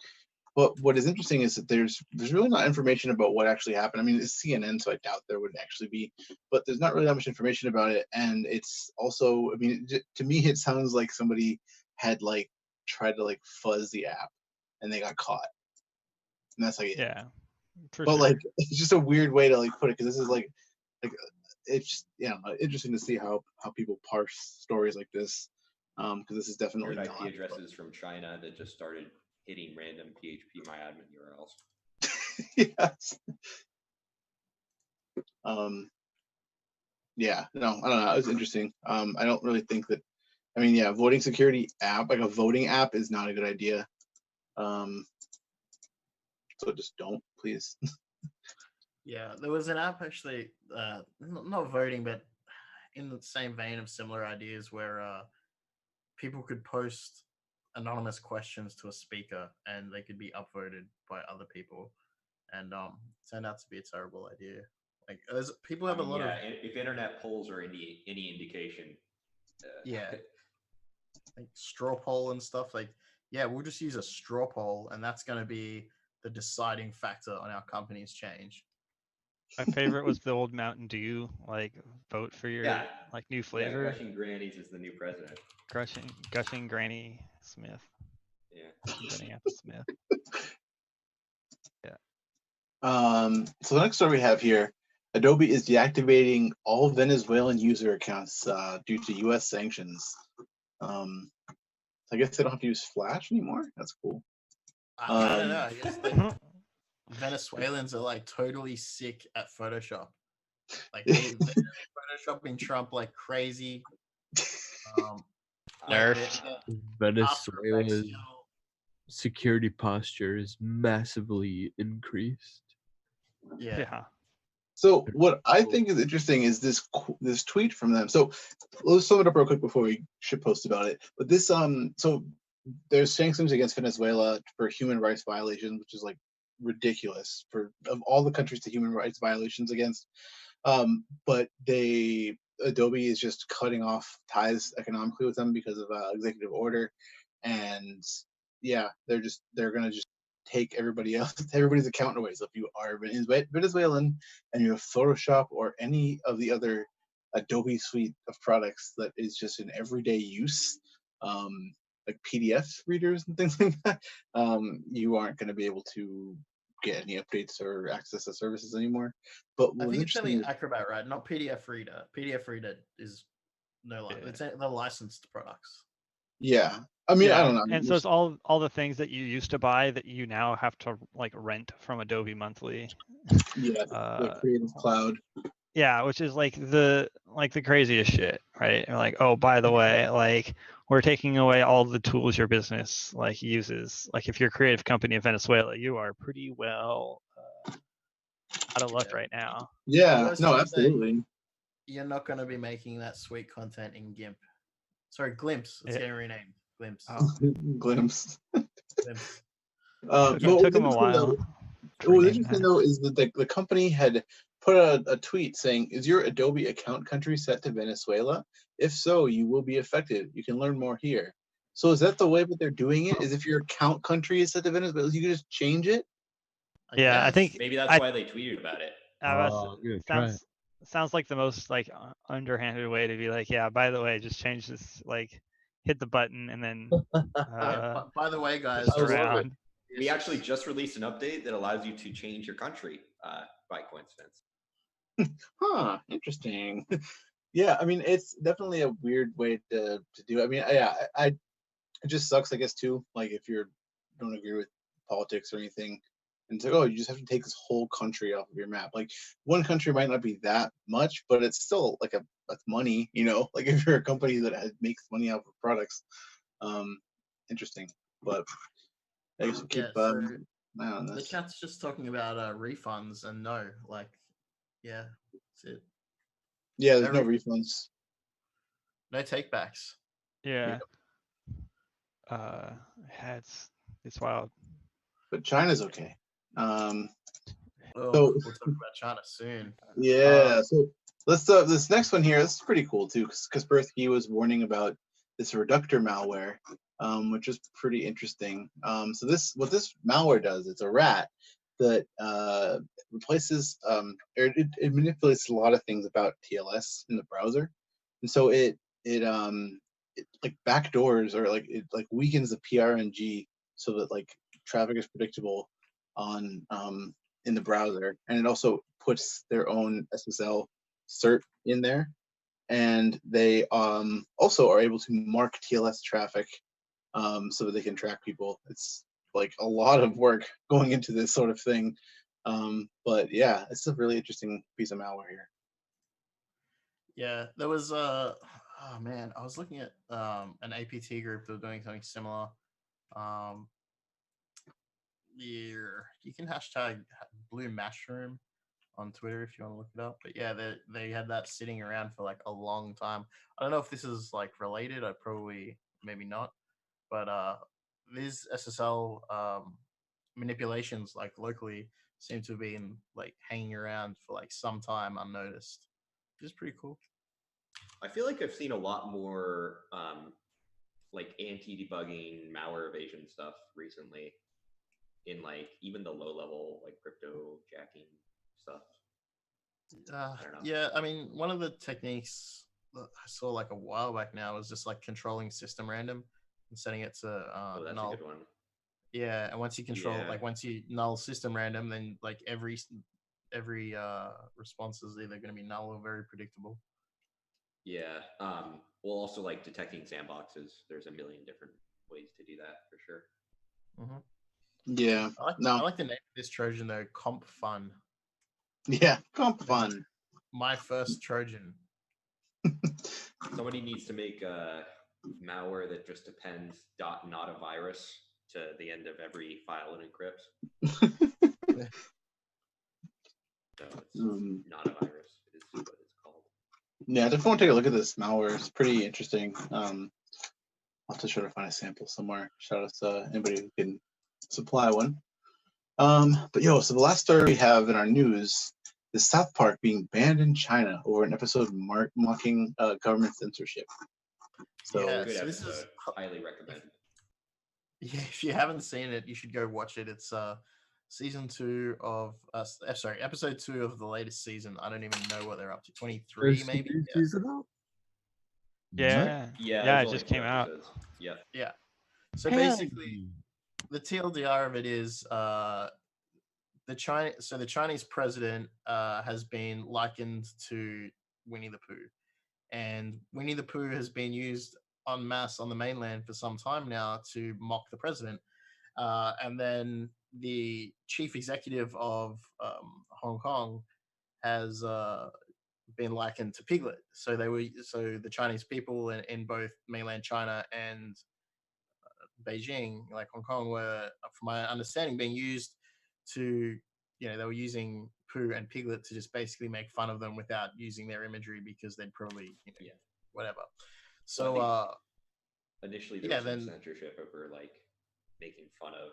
But what is interesting is that there's really not information about what actually happened. I mean, it's CNN, so I doubt there would actually be, but there's not really that much information about it. And it's also, I mean, to me, it sounds like somebody had like tried to like fuzz the app and they got caught. And that's like it. Yeah, for But sure. like, it's just a weird way to like put it, because this is like it's just, interesting to see how people parse stories like this. Because this is definitely Weird not. IP addresses from China that just started hitting random PHP MyAdmin URLs. Yes. Yeah, no, I don't know. It was interesting. I don't really think that. I mean, yeah, voting security app, like a voting app, is not a good idea. So just don't, please. Yeah, there was an app actually, not voting, but in the same vein of similar ideas where people could post anonymous questions to a speaker and they could be upvoted by other people, and turned out to be a terrible idea. Like, people have a lot of if internet polls are any indication. Yeah, like straw poll and stuff. Like, yeah, we'll just use a straw poll, and that's going to be the deciding factor on our company's change. My favorite was the old Mountain Dew, like vote for your Yeah. like new flavor. Gushing Grannies is the new president. Gushing Granny Smith. Yeah. Granny Apple Smith. Yeah. So the next story we have here, Adobe is deactivating all Venezuelan user accounts due to U.S. sanctions. I guess they don't have to use Flash anymore. That's cool. I don't know. I guess like Venezuelans are like totally sick at Photoshop. Like they're photoshopping Trump like crazy. Nerfed. Venezuela's security posture is massively increased. Yeah. So what I think is interesting is this tweet from them. So let's sum it up real quick before we should post about it. But this so there's sanctions against Venezuela for human rights violations, which is like ridiculous for of all the countries to human rights violations against. But Adobe is just cutting off ties economically with them because of executive order, and yeah, they're gonna just take everybody's account away. So if you are Venezuelan and you have Photoshop or any of the other Adobe suite of products that is just in everyday use, like PDF readers and things like that, you aren't going to be able to get any updates or access to services anymore. But I think it's only Acrobat, right? Not PDF Reader. PDF Reader is no longer. It's the licensed products. Yeah. I mean, I don't know. And so it's all the things that you used to buy that you now have to like rent from Adobe monthly. Yeah, the Creative Cloud. Yeah, which is like the craziest shit, right? Like, oh, by the way, like we're taking away all the tools your business like uses. Like if you're a creative company in Venezuela, you are pretty well out of luck right now. Yeah, no, absolutely. You're not going to be making that sweet content in GIMP. Sorry, Glimpse. It's getting renamed. Glimpse. Oh. Glimpse. Glimpse. It took them a while. What was interesting though is that the company had put a tweet saying, "Is your Adobe account country set to Venezuela? If so, you will be affected. You can learn more here." So is that the way that they're doing it? Is if your account country is set to Venezuela, you can just change it? Yeah, I think maybe that's why they tweeted about it. Sounds like the most like underhanded way to be like, yeah, by the way, just change this, like hit the button and then by the way, guys, we actually just released an update that allows you to change your country by coincidence. Huh, interesting. Yeah, I mean, it's definitely a weird way to do it. I mean, it just sucks, I guess, too. Like if you don't agree with politics or anything, And it's like, oh, you just have to take this whole country off of your map. Like one country might not be that much, but it's still like that's money, you know. Like if you're a company that makes money off of products, interesting. But I guess we'll keep Yeah, so an eye on the this. chat's just talking about refunds, and no, like, yeah, that's it. Yeah, there's No no refunds. No takebacks. Yeah. It's wild. But China's okay. Well, So we'll talk about China soon. yeah, so let's this next one here. This is pretty cool too, because Kaspersky was warning about this reductor malware, which is pretty interesting. So what this malware does, it's a rat that replaces or it manipulates a lot of things about TLS in the browser, and so it like backdoors or like it like weakens the PRNG so that like traffic is predictable on in the browser, and it also puts their own SSL cert in there, and they also are able to mark TLS traffic so that they can track people. It's like a lot of work going into this sort of thing, but yeah, it's a really interesting piece of malware here. Yeah, there was oh man, I was looking at an APT group that was doing something similar. You can hashtag blue mushroom on Twitter if you want to look it up. But yeah, they had that sitting around for like a long time. I don't know if this is like related. I probably maybe not. But these SSL manipulations like locally seem to have been like hanging around for like some time unnoticed, which is pretty cool. I feel like I've seen a lot more like anti-debugging malware evasion stuff recently in like even the low level like crypto jacking stuff. I don't know. Yeah, I mean, one of the techniques that I saw like a while back now was just like controlling system random and setting it to Oh, that's null. a good one. Yeah, and once you control Yeah. like once you null system random, then like every response is either going to be null or very predictable. Yeah. Well, also like detecting sandboxes. There's a million different ways to do that for sure. Mm-hmm. Yeah. I like the name of this Trojan though, Comp Fun. Yeah, comp fun. My first Trojan. Somebody needs to make a malware that just appends .not a virus to the end of every file it encrypts. So it's not a virus. It is what it's called. Yeah, definitely want to take a look at this malware. It's pretty interesting. I'll have to try to find a sample somewhere. Shout out to anybody who can supply one. But so the last story we have in our news is South Park being banned in China over an episode mocking government censorship. So Yeah, Good so episode. this is Highly recommend. Yeah, if you haven't seen it, you should go watch it. It's season 2 of episode 2 of the latest season. I don't even know what they're up to. 23 First maybe. new Yeah. season out? Yeah. Yeah, Yeah, there's it only just 4 came out. episodes. Yeah. Yeah. So Hell basically, the TLDR of it is the Chinese president has been likened to Winnie the Pooh, and Winnie the Pooh has been used en masse on the mainland for some time now to mock the president. And then the chief executive of Hong Kong has been likened to Piglet. So the Chinese people in both mainland China and Beijing, like Hong Kong, were, from my understanding, being used to, they were using Pooh and Piglet to just basically make fun of them without using their imagery because they'd probably, whatever. So Well, initially there was some then censorship over like making fun of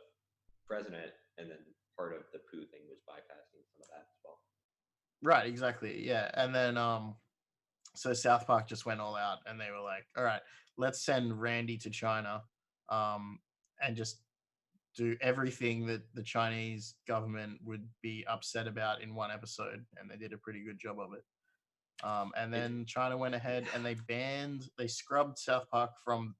president, and then part of the Pooh thing was bypassing some of that as well. right, exactly, yeah, and then so South Park just went all out, and they were like, all right, let's send Randy to China, and just do everything that the Chinese government would be upset about in one episode, and they did a pretty good job of it. And then China went ahead and they scrubbed South Park from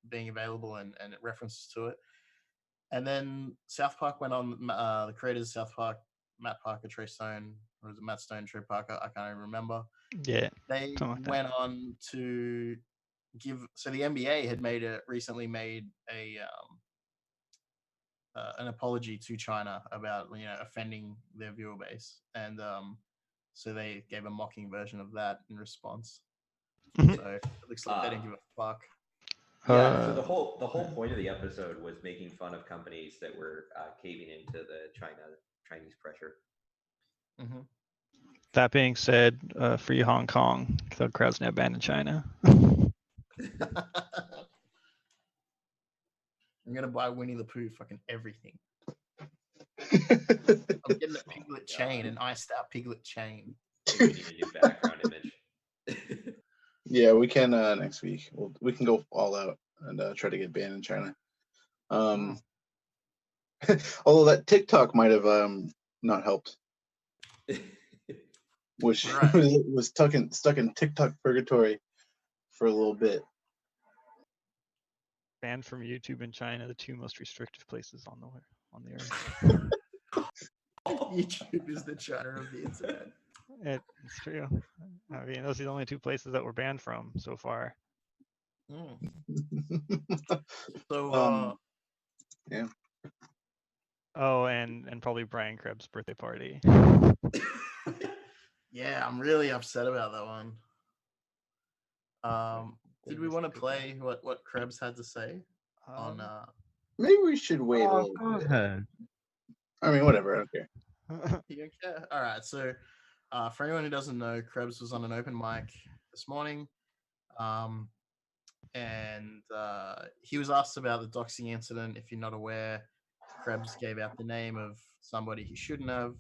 being available and references to it. And then South Park went on, the creators of South Park, Matt Parker, Trey Stone, or was it Matt Stone, Trey Parker? I can't even remember. Yeah. They went on to the NBA had recently made a an apology to China about offending their viewer base, and so they gave a mocking version of that in response. Mhm. So it looks like they didn't give a fuck. Yeah, so the whole point of the episode was making fun of companies that were caving into the Chinese pressure. Mm-hmm. That being said, free Hong Kong. ThugCrowd's now banned in China. I'm gonna buy Winnie the Pooh fucking everything. I'm getting a piglet chain, an iced out piglet chain. I think we need a new background image. Yeah, we can next week. We can go all out and try to get banned in China. Although that TikTok might have not helped, which Right. was stuck in TikTok purgatory for a little bit. Banned from YouTube and China, the two most restrictive places on the earth. YouTube is the China of the internet. It's true. I mean, those are the only two places that we're banned from so far. So, yeah. Oh, and probably Brian Krebs' birthday party. Yeah, I'm really upset about that one. Did we want to play what Krebs had to say on? Maybe we should wait a little Go bit. ahead. I mean, whatever. I don't care. You don't care? All right. So, for anyone who doesn't know, Krebs was on an open mic this morning, and he was asked about the doxing incident. If you're not aware, Krebs gave out the name of somebody he shouldn't have.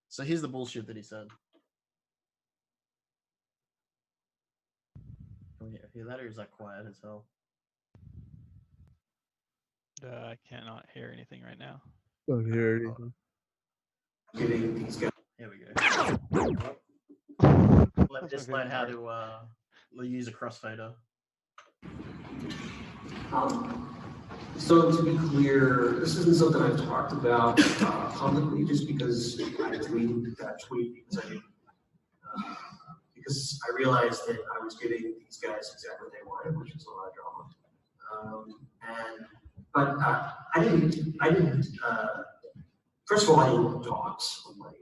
So here's the bullshit that he said. Can we hear that, or is that quiet as hell? I cannot hear anything right now. Don't hear anything. Getting these guys. Here we go. Just learn how to use a crossfader. So to be clear, this isn't something I've talked about publicly, just because I tweeted that tweet because I realized that I was giving these guys exactly what they wanted, which is a lot of drama. I didn't. First of all, I didn't dox somebody.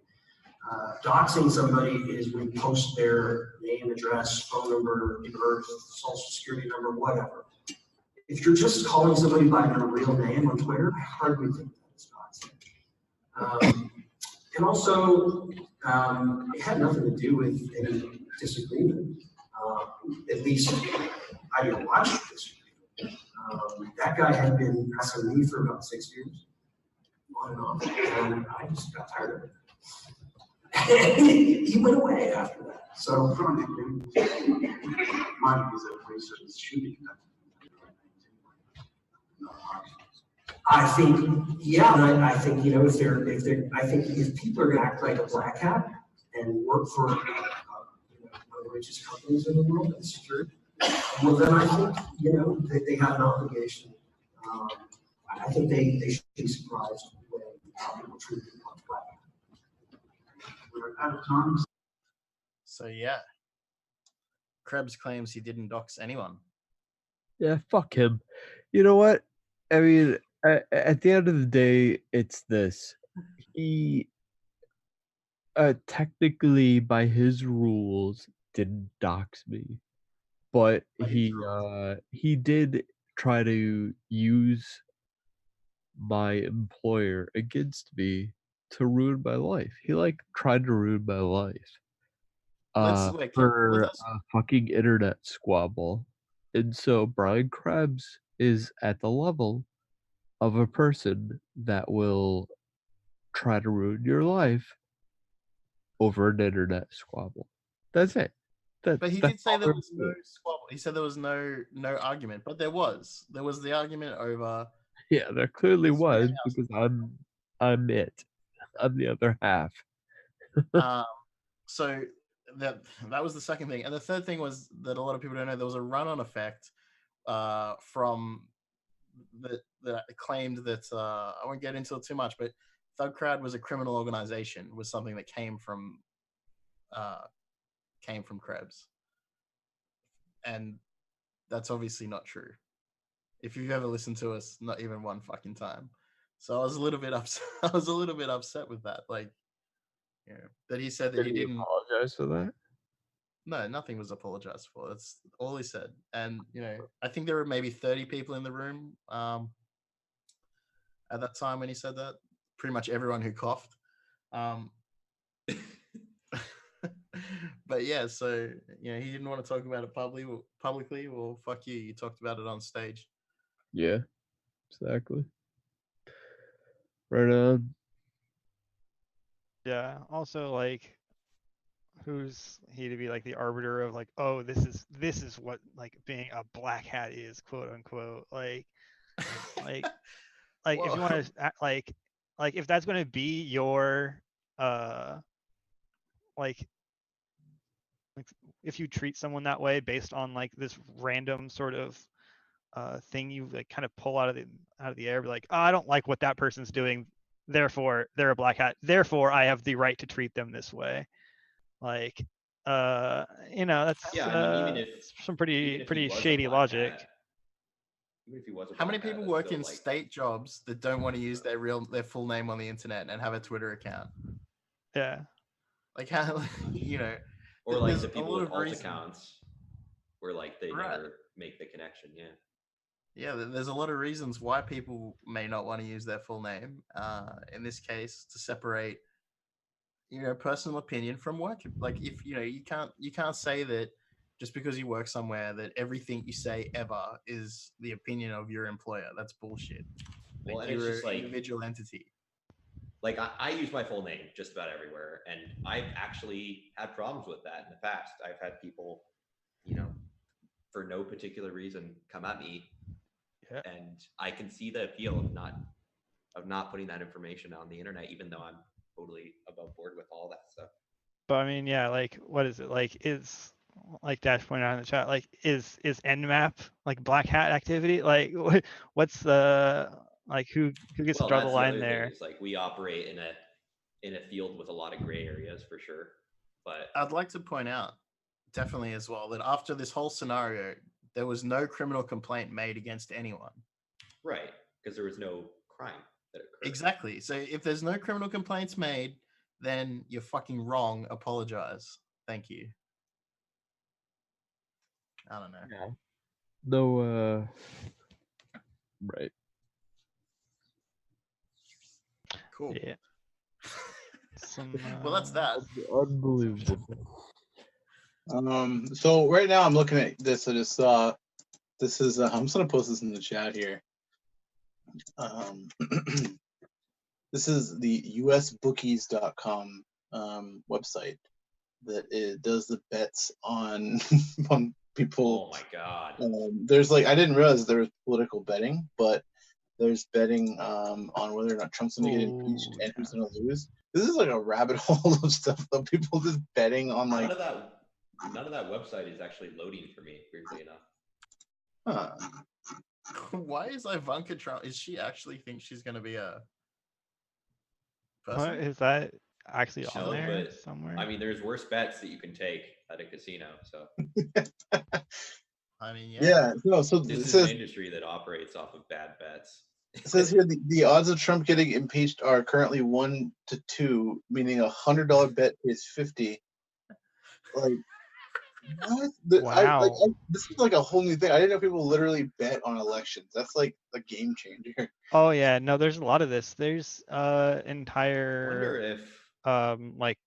Doxing somebody is when you post their name, address, phone number, birth, social security number, whatever. If you're just calling somebody by their real name on Twitter, I hardly think that's doxing. And also, it had nothing to do with any disagreement. At least ideological disagreement. That guy had been asking me for about 6 years, on and off, and I just got tired of it. He went away after that. So, from the agreement, my view is that research should be conducted. I think, yeah, I think, if people are going to act like a black hat and work for one of the richest companies in the world and security, well, then I think, that they have an obligation. I think they should be surprised when people treat them like black hat. We're out of time. So yeah, Krebs claims he didn't dox anyone. Yeah, fuck him. You know what? I mean, at the end of the day, it's this. He technically, by his rules, didn't dox me, but he did try to use my employer against me to ruin my life. He tried to ruin my life. For a fucking internet squabble. And so Brian Krebs is at the level of a person that will try to ruin your life over an internet squabble. That's it. But he did say there was no squabble. He said there was no argument, but there was. There was the argument over. Yeah, there clearly was, because I'm it. I'm the other half. So that was the second thing, and the third thing was that a lot of people don't know there was a run-on effect from that claimed that I won't get into it too much, but ThugCrowd was a criminal organization, was something that came from Krebs, and that's obviously not true. If you've ever listened to us, not even one fucking time. So I was a little bit upset. I was a little bit upset with that. Like, you know, that he said that he didn't apologize for that. No, nothing was apologized for. That's all he said. And you know, I think there were maybe 30 people in the room at that time when he said that. Pretty much everyone who coughed. But yeah, so you know, he didn't want to talk about it publicly. Well, fuck you. You talked about it on stage. Yeah, exactly. Right on. Yeah. Also, like, who's he to be like the arbiter of like, oh, this is what like being a black hat is, quote unquote. Like if you want to like if that's going to be your like if you treat someone that way based on like this random sort of thing you like kind of pull out of the air, be like, oh, I don't like what that person's doing, therefore they're a black hat, therefore I have the right to treat them this way. Like, you know, that's Yeah, I mean, even if some even if he pretty was a shady black logic. hat, even if he was a How many black hat, people that's work still, in like, state jobs that don't want to use their full name on the internet and have a Twitter account? Yeah. Like how you know, or like there's the a people lot with of alt reasons. accounts where like they Right. never make the connection. Yeah. Yeah, there's a lot of reasons why people may not want to use their full name. In this case, to separate, you know, personal opinion from work. Like if you know, you can't say that just because you work somewhere that everything you say ever is the opinion of your employer. That's bullshit. Well, Like and it's you're just an like individual entity. like I use my full name just about everywhere, and I've actually had problems with that in the past. I've had people, you know, for no particular reason come at me, Yeah. and I can see the appeal of not putting that information on the internet, even though I'm totally above board with all that stuff. But I mean, yeah, like what is it? Like is like Dash pointed out in the chat, like is Nmap like black hat activity? Like what's the like who gets to Well, draw the that's the line other there? thing is like we operate in a field with a lot of gray areas for sure. But I'd like to point out, definitely as well, that after this whole scenario, there was no criminal complaint made against anyone. right, because there was no crime that occurred. Exactly. So if there's no criminal complaints made, then you're fucking wrong. Apologize. Thank you. I don't know. Yeah. No, right. Cool. Yeah. Some Well, that's that. Unbelievable. So right now I'm looking at this. I just saw this is. I'm just gonna post this in the chat here. This is the usbookies.com website that it does the bets on on people. Oh my god. There's like I didn't realize there was political betting, but there's betting on whether or not Trump's gonna get impeached and who's gonna lose. This is like a rabbit hole of stuff of people just betting on like. None of that website is actually loading for me, weirdly enough. Why is Ivanka Trump? Is she actually think she's gonna be a person? What is that actually No, on there but somewhere? I mean, there's worse bets that you can take at a casino. So I mean, Yeah, no. So this it is says an industry that operates off of bad bets. it says here the odds of Trump getting impeached are currently 1 to 2, meaning $100 bet is 50. Like what? Wow. This is like a whole new thing. I didn't know people literally bet on elections. That's like a game changer. Oh yeah, no, there's a lot of this. There's I wonder entire if like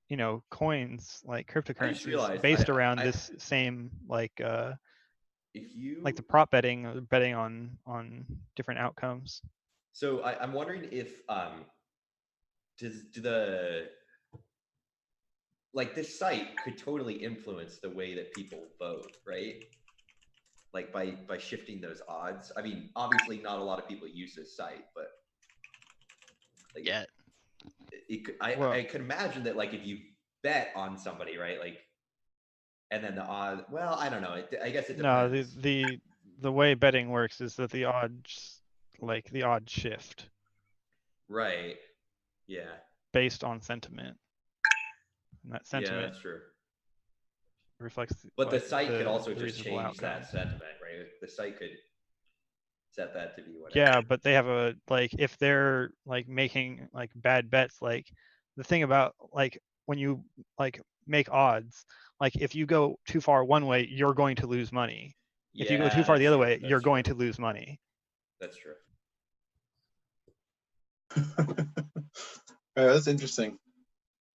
you know coins like I just cryptocurrencies realized based around this same like if you like the prop betting betting on different outcomes. so I'm wondering if do the like this site could totally influence the way that people vote, right? Like by shifting those odds. I mean, obviously not a lot of people use this site, but like Yeah. I could imagine that like if you bet on somebody, right? Like and then the odds, well, I don't know. I guess it No, depends. the way betting works is that the odds shift Right. Yeah. based on sentiment. And that Yeah, sentiment that's true. reflects But the what site could also the just reasonable change that outcome. sentiment, right? The site could set that to be whatever. Yeah, but they have a like if they're like making like bad bets, like the thing about like when you like make odds, like if you go too far one way, you're going to lose money. If you go too far the other way, you're going to lose money. That's true. All right, that's interesting.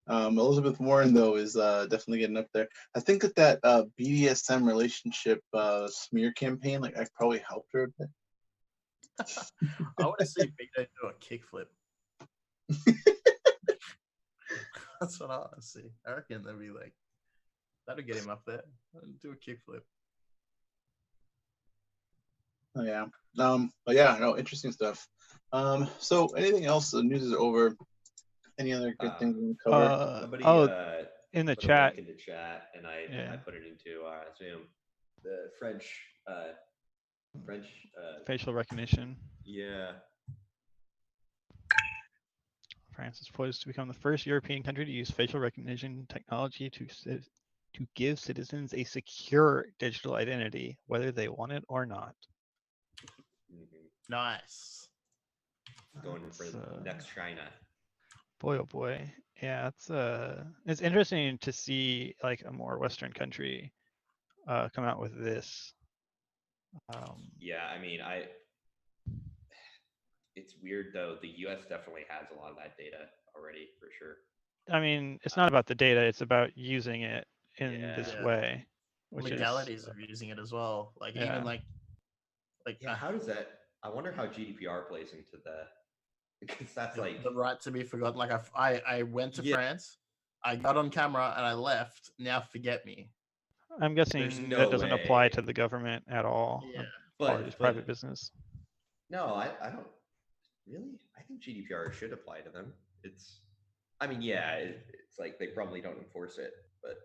Elizabeth Warren though is definitely getting up there. I think that BDSM relationship smear campaign, like I probably helped her a bit. I want to see Vito do a kickflip. That's what I want to see. I reckon that'd be like, that'll get him up there. Do a kickflip. Oh yeah. But yeah, no, interesting stuff. So anything else? The news is over. Any other good things we can cover? Somebody in the put a chat. link in the chat, and I put it into Zoom. The French facial recognition. Yeah. France is poised to become the first European country to use facial recognition technology to give citizens a secure digital identity, whether they want it or not. Nice. Going for next China. Boy, oh boy. Yeah, it's interesting to see like a more Western country come out with this. Yeah, I mean, it's weird though. The U.S. definitely has a lot of that data already, for sure. I mean, it's not about the data; it's about using it in this way. Legalities of using it as well. Like even like how does that? I wonder how GDPR plays into the because that's like the right to be forgotten. Like I went to France, I got on camera and I left. Now forget me. I'm guessing that doesn't apply to the government at all. Yeah, but it's private business. No, I don't really. I think GDPR should apply to them. I mean, yeah, it's like they probably don't enforce it, but.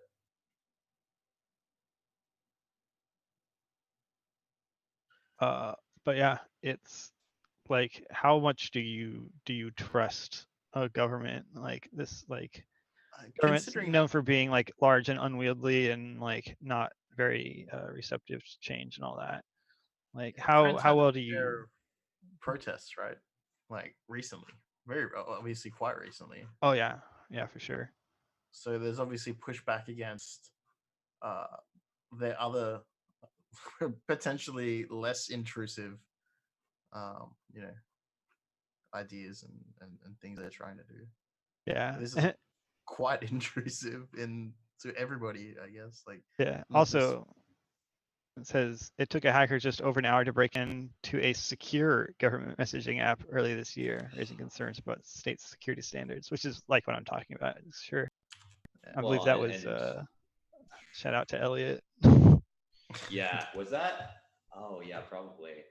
But yeah, it's like how much do you trust a government like this? Like government's known for being like large and unwieldy and like not very receptive to change and all that. Like how well do you protests, right? Like recently, very obviously quite recently. Oh yeah, for sure. So there's obviously pushback against their other potentially less intrusive ideas and things they're trying to do. Yeah, this is quite intrusive to everybody, I guess. Like also it says it took a hacker just over an hour to break into a secure government messaging app early this year, raising concerns about state security standards, which is like what I'm talking about. Sure. I believe that was shout out to Elliot. Yeah, was that? Oh yeah, probably.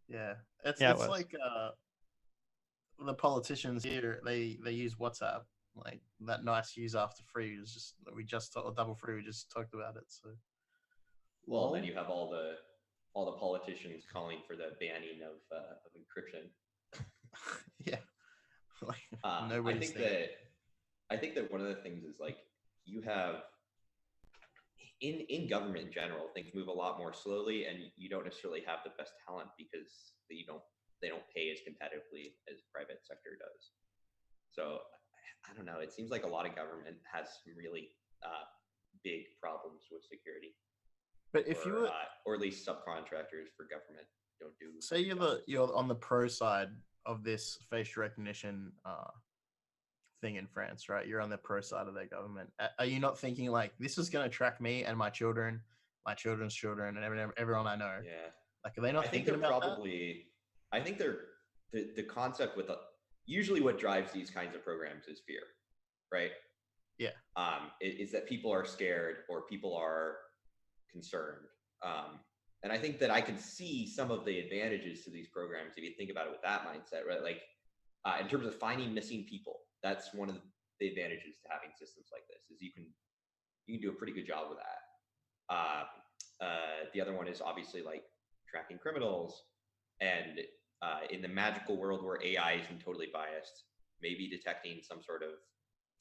Yeah, it's like the politicians here. They use WhatsApp, like that nice use after free is just double free. We just talked about it. So, well, then you have all the politicians calling for the banning of encryption. Yeah, like, I think that one of the things is like you have. In government in general, things move a lot more slowly, and you don't necessarily have the best talent because they don't pay as competitively as private sector does. So I don't know. It seems like a lot of government has some really big problems with security. But if you were, or at least subcontractors for government don't do. Say you're on the pro side of this facial recognition thing in France, right? You're on the pro side of their government. Are you not thinking like this is going to track me and my children, my children's children, and everyone I know? Yeah. Like, are they not thinking about that? I think they're the concept with usually what drives these kinds of programs is fear, right? Yeah. Is that people are scared or people are concerned. And I think that I can see some of the advantages to these programs if you think about it with that mindset, right? Like in terms of finding missing people. That's one of the advantages to having systems like this is you can do a pretty good job with that. The other one is obviously like tracking criminals, and in the magical world where AI isn't totally biased, maybe detecting some sort of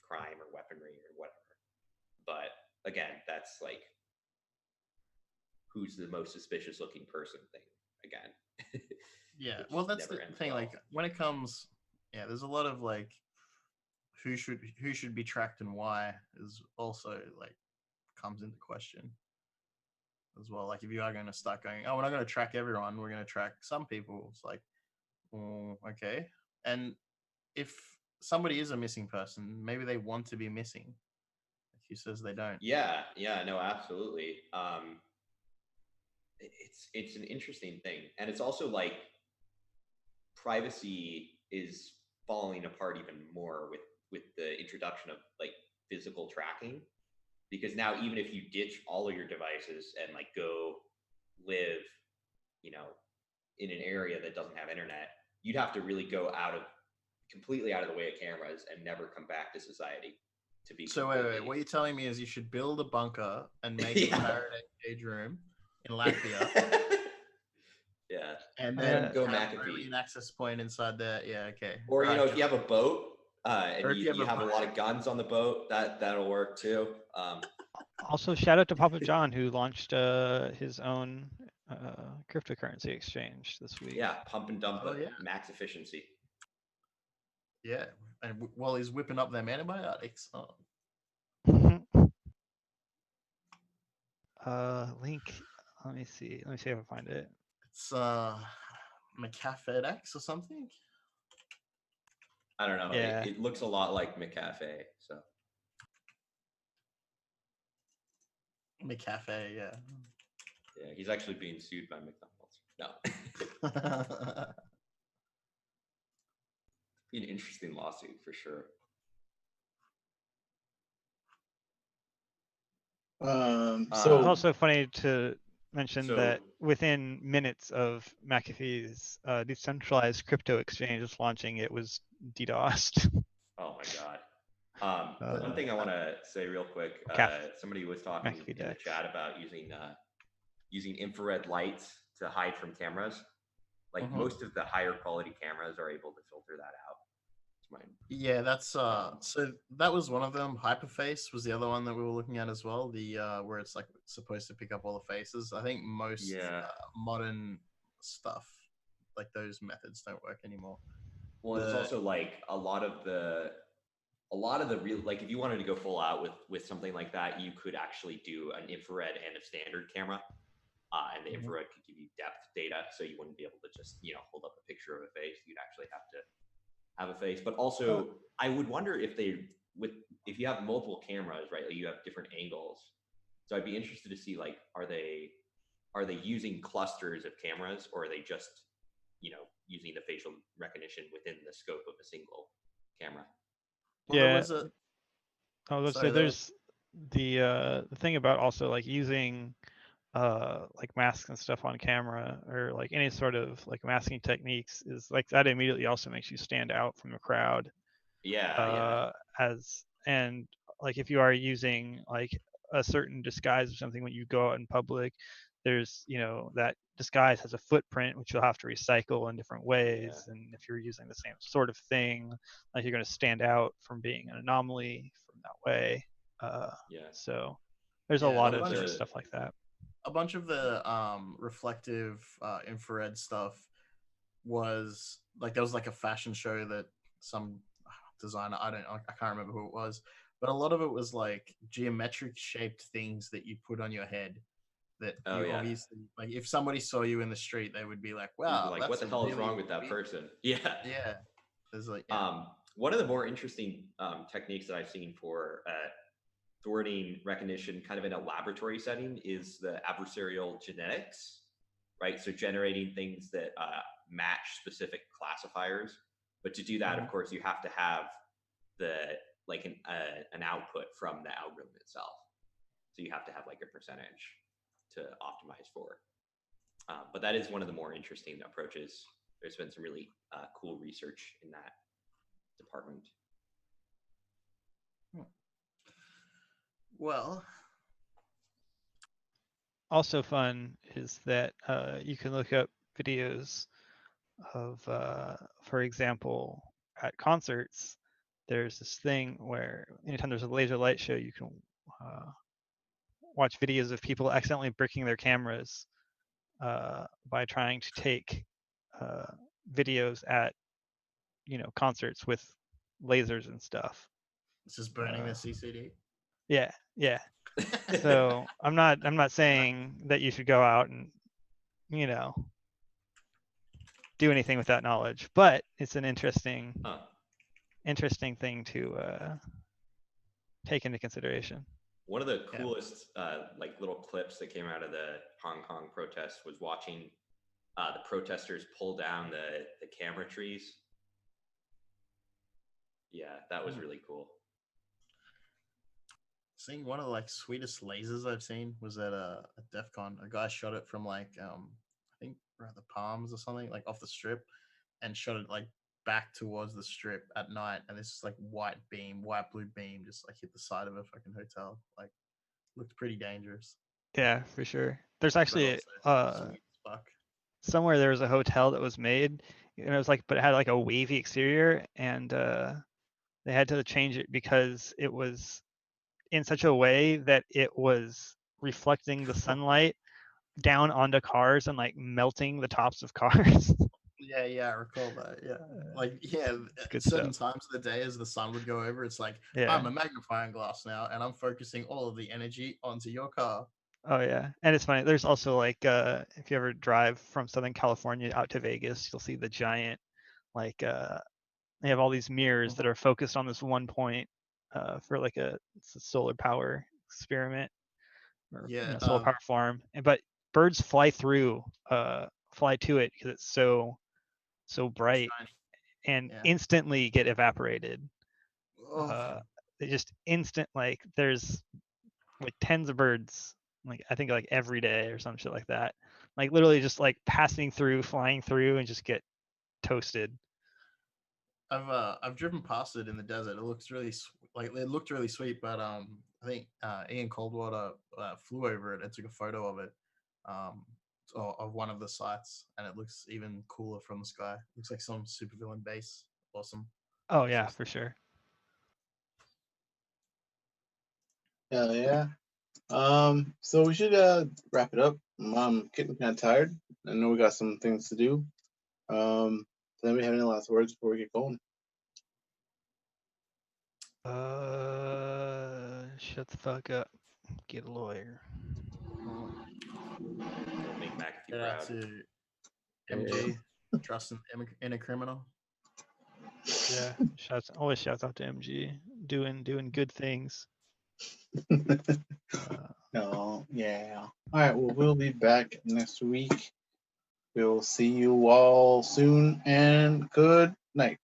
crime or weaponry or whatever. But again, that's like who's the most suspicious looking person thing, I again. Yeah, Which well, that's the never ends thing. well. Like when it comes, yeah, there's a lot of like who should be tracked and why is also like comes into question as well. Like if you are going to start going, oh, we're not going to track everyone, we're going to track some people. It's like, okay. And if somebody is a missing person, maybe they want to be missing. He says they don't. Yeah, no, absolutely. It's an interesting thing, and it's also like privacy is falling apart even more with the introduction of like physical tracking, because now even if you ditch all of your devices and like go live, you know, in an area that doesn't have internet, you'd have to really go completely out of the way of cameras and never come back to society to be. So wait, what you're telling me is you should build a bunker and make Yeah. a Faraday cage room in Latvia. Yeah, And then go have McAfee. only an access point inside there. Yeah, okay. Or Right, if you have a boat and Or if you have a lot of guns on the boat, that'll work too. Also, shout out to Papa John who launched his own cryptocurrency exchange this week. Yeah, pump and dump Oh, it, yeah. max efficiency. Yeah, and while he's whipping up them antibiotics. Oh. Link. Let me see if I can find it. It's McCafedex or something. I don't know. Yeah. It looks a lot like McCafe. So McCafe, yeah. yeah, he's actually being sued by McDonald's. No. Be an interesting lawsuit for sure. It's also funny to mention that within minutes of McAfee's decentralized crypto exchange launching, it was DDoSed. Oh my god. One thing I want to say real quick, somebody was talking in the chat about using infrared lights to hide from cameras. Like most of the higher quality cameras are able to filter that out. Yeah, that's so that was one of them. Hyperface was the other one that we were looking at as well. The where it's like supposed to pick up all the faces. I think most modern stuff like those methods don't work anymore. Well, it's also like a lot of the real, like if you wanted to go full out with something like that, you could actually do an infrared and a standard camera. And the infrared could give you depth data, so you wouldn't be able to just hold up a picture of a face. You'd actually have to have a face. But also, I would wonder if you have multiple cameras, right? Like you have different angles. So I'd be interested to see like are they using clusters of cameras, or are they just using the facial recognition within the scope of a single camera? Well, yeah. There's the thing about also like using like masks and stuff on camera, or like any sort of like masking techniques, is like that immediately also makes you stand out from the crowd. And like if you are using like a certain disguise or something when you go out in public, there's that disguise has a footprint which you'll have to recycle in different ways, and if you're using the same sort of thing, like you're going to stand out from being an anomaly from that way. So there's a lot of different stuff like that. A bunch of the reflective infrared stuff was like there was like a fashion show that some designer, I can't remember who it was, but a lot of it was like geometric shaped things that you put on your head that obviously, like if somebody saw you in the street, they would be like, wow, like what the hell is wrong with that person? Yeah. There's like one of the more interesting techniques that I've seen for thwarting recognition kind of in a laboratory setting is the adversarial genetics, right? So generating things that match specific classifiers. But to do that, of course, you have to have an output from the algorithm itself. So you have to have like a percentage to optimize for. But that is one of the more interesting approaches. There's been some really cool research in that department. Well, also fun is that you can look up videos of, for example, at concerts, there's this thing where anytime there's a laser light show, you can watch videos of people accidentally bricking their cameras by trying to take videos at concerts with lasers and stuff. It's just burning the CCD. Yeah. So I'm not saying that you should go out and do anything with that knowledge, but it's an interesting thing to take into consideration. One of the coolest like little clips that came out of the Hong Kong protest was watching the protesters pull down the camera trees. Yeah, that was really cool. Seeing one of the like sweetest lasers I've seen was at DEF CON. A guy shot it from like I think around the Palms or something, like off the strip, and shot it like back towards the strip at night, and this like white blue beam just like hit the side of a fucking hotel. Like looked pretty dangerous. Yeah, for sure. There's actually Sweet as fuck. somewhere there was a hotel that was made, and it was like, but it had like a wavy exterior, and they had to change it because it was in such a way that it was reflecting the sunlight down onto cars and like melting the tops of cars. Yeah, I recall that. Yeah, like good certain stuff. times of the day as the sun would go over, it's like Yeah. I'm a magnifying glass now, and I'm focusing all of the energy onto your car. Oh yeah, and it's funny. There's also like if you ever drive from Southern California out to Vegas, you'll see the giant like they have all these mirrors that are focused on this one point for like it's a solar power experiment or solar power farm. But birds fly to it because it's so bright and instantly get evaporated. They just like there's like tens of birds, like I think like every day or some shit like that, like literally just like passing through, flying through, and just get toasted. I've driven past it in the desert. It looks really it looked really sweet, but I think Ian Coldwater flew over it and took a photo of it, of one of the sites, and it looks even cooler from the sky. It looks like some supervillain base. Awesome. Oh yeah, for sure. Hell yeah. So we should wrap it up. I'm getting kind of tired. I know we got some things to do. Does anybody have any last words before we get going? Shut the fuck up. Get a lawyer. Don't make McAfee Shout out proud. to MG, trusting in a criminal. Yeah, always shouts out to MG, doing good things. Oh yeah. All right. Well, we'll be back next week. We'll see you all soon, and good night.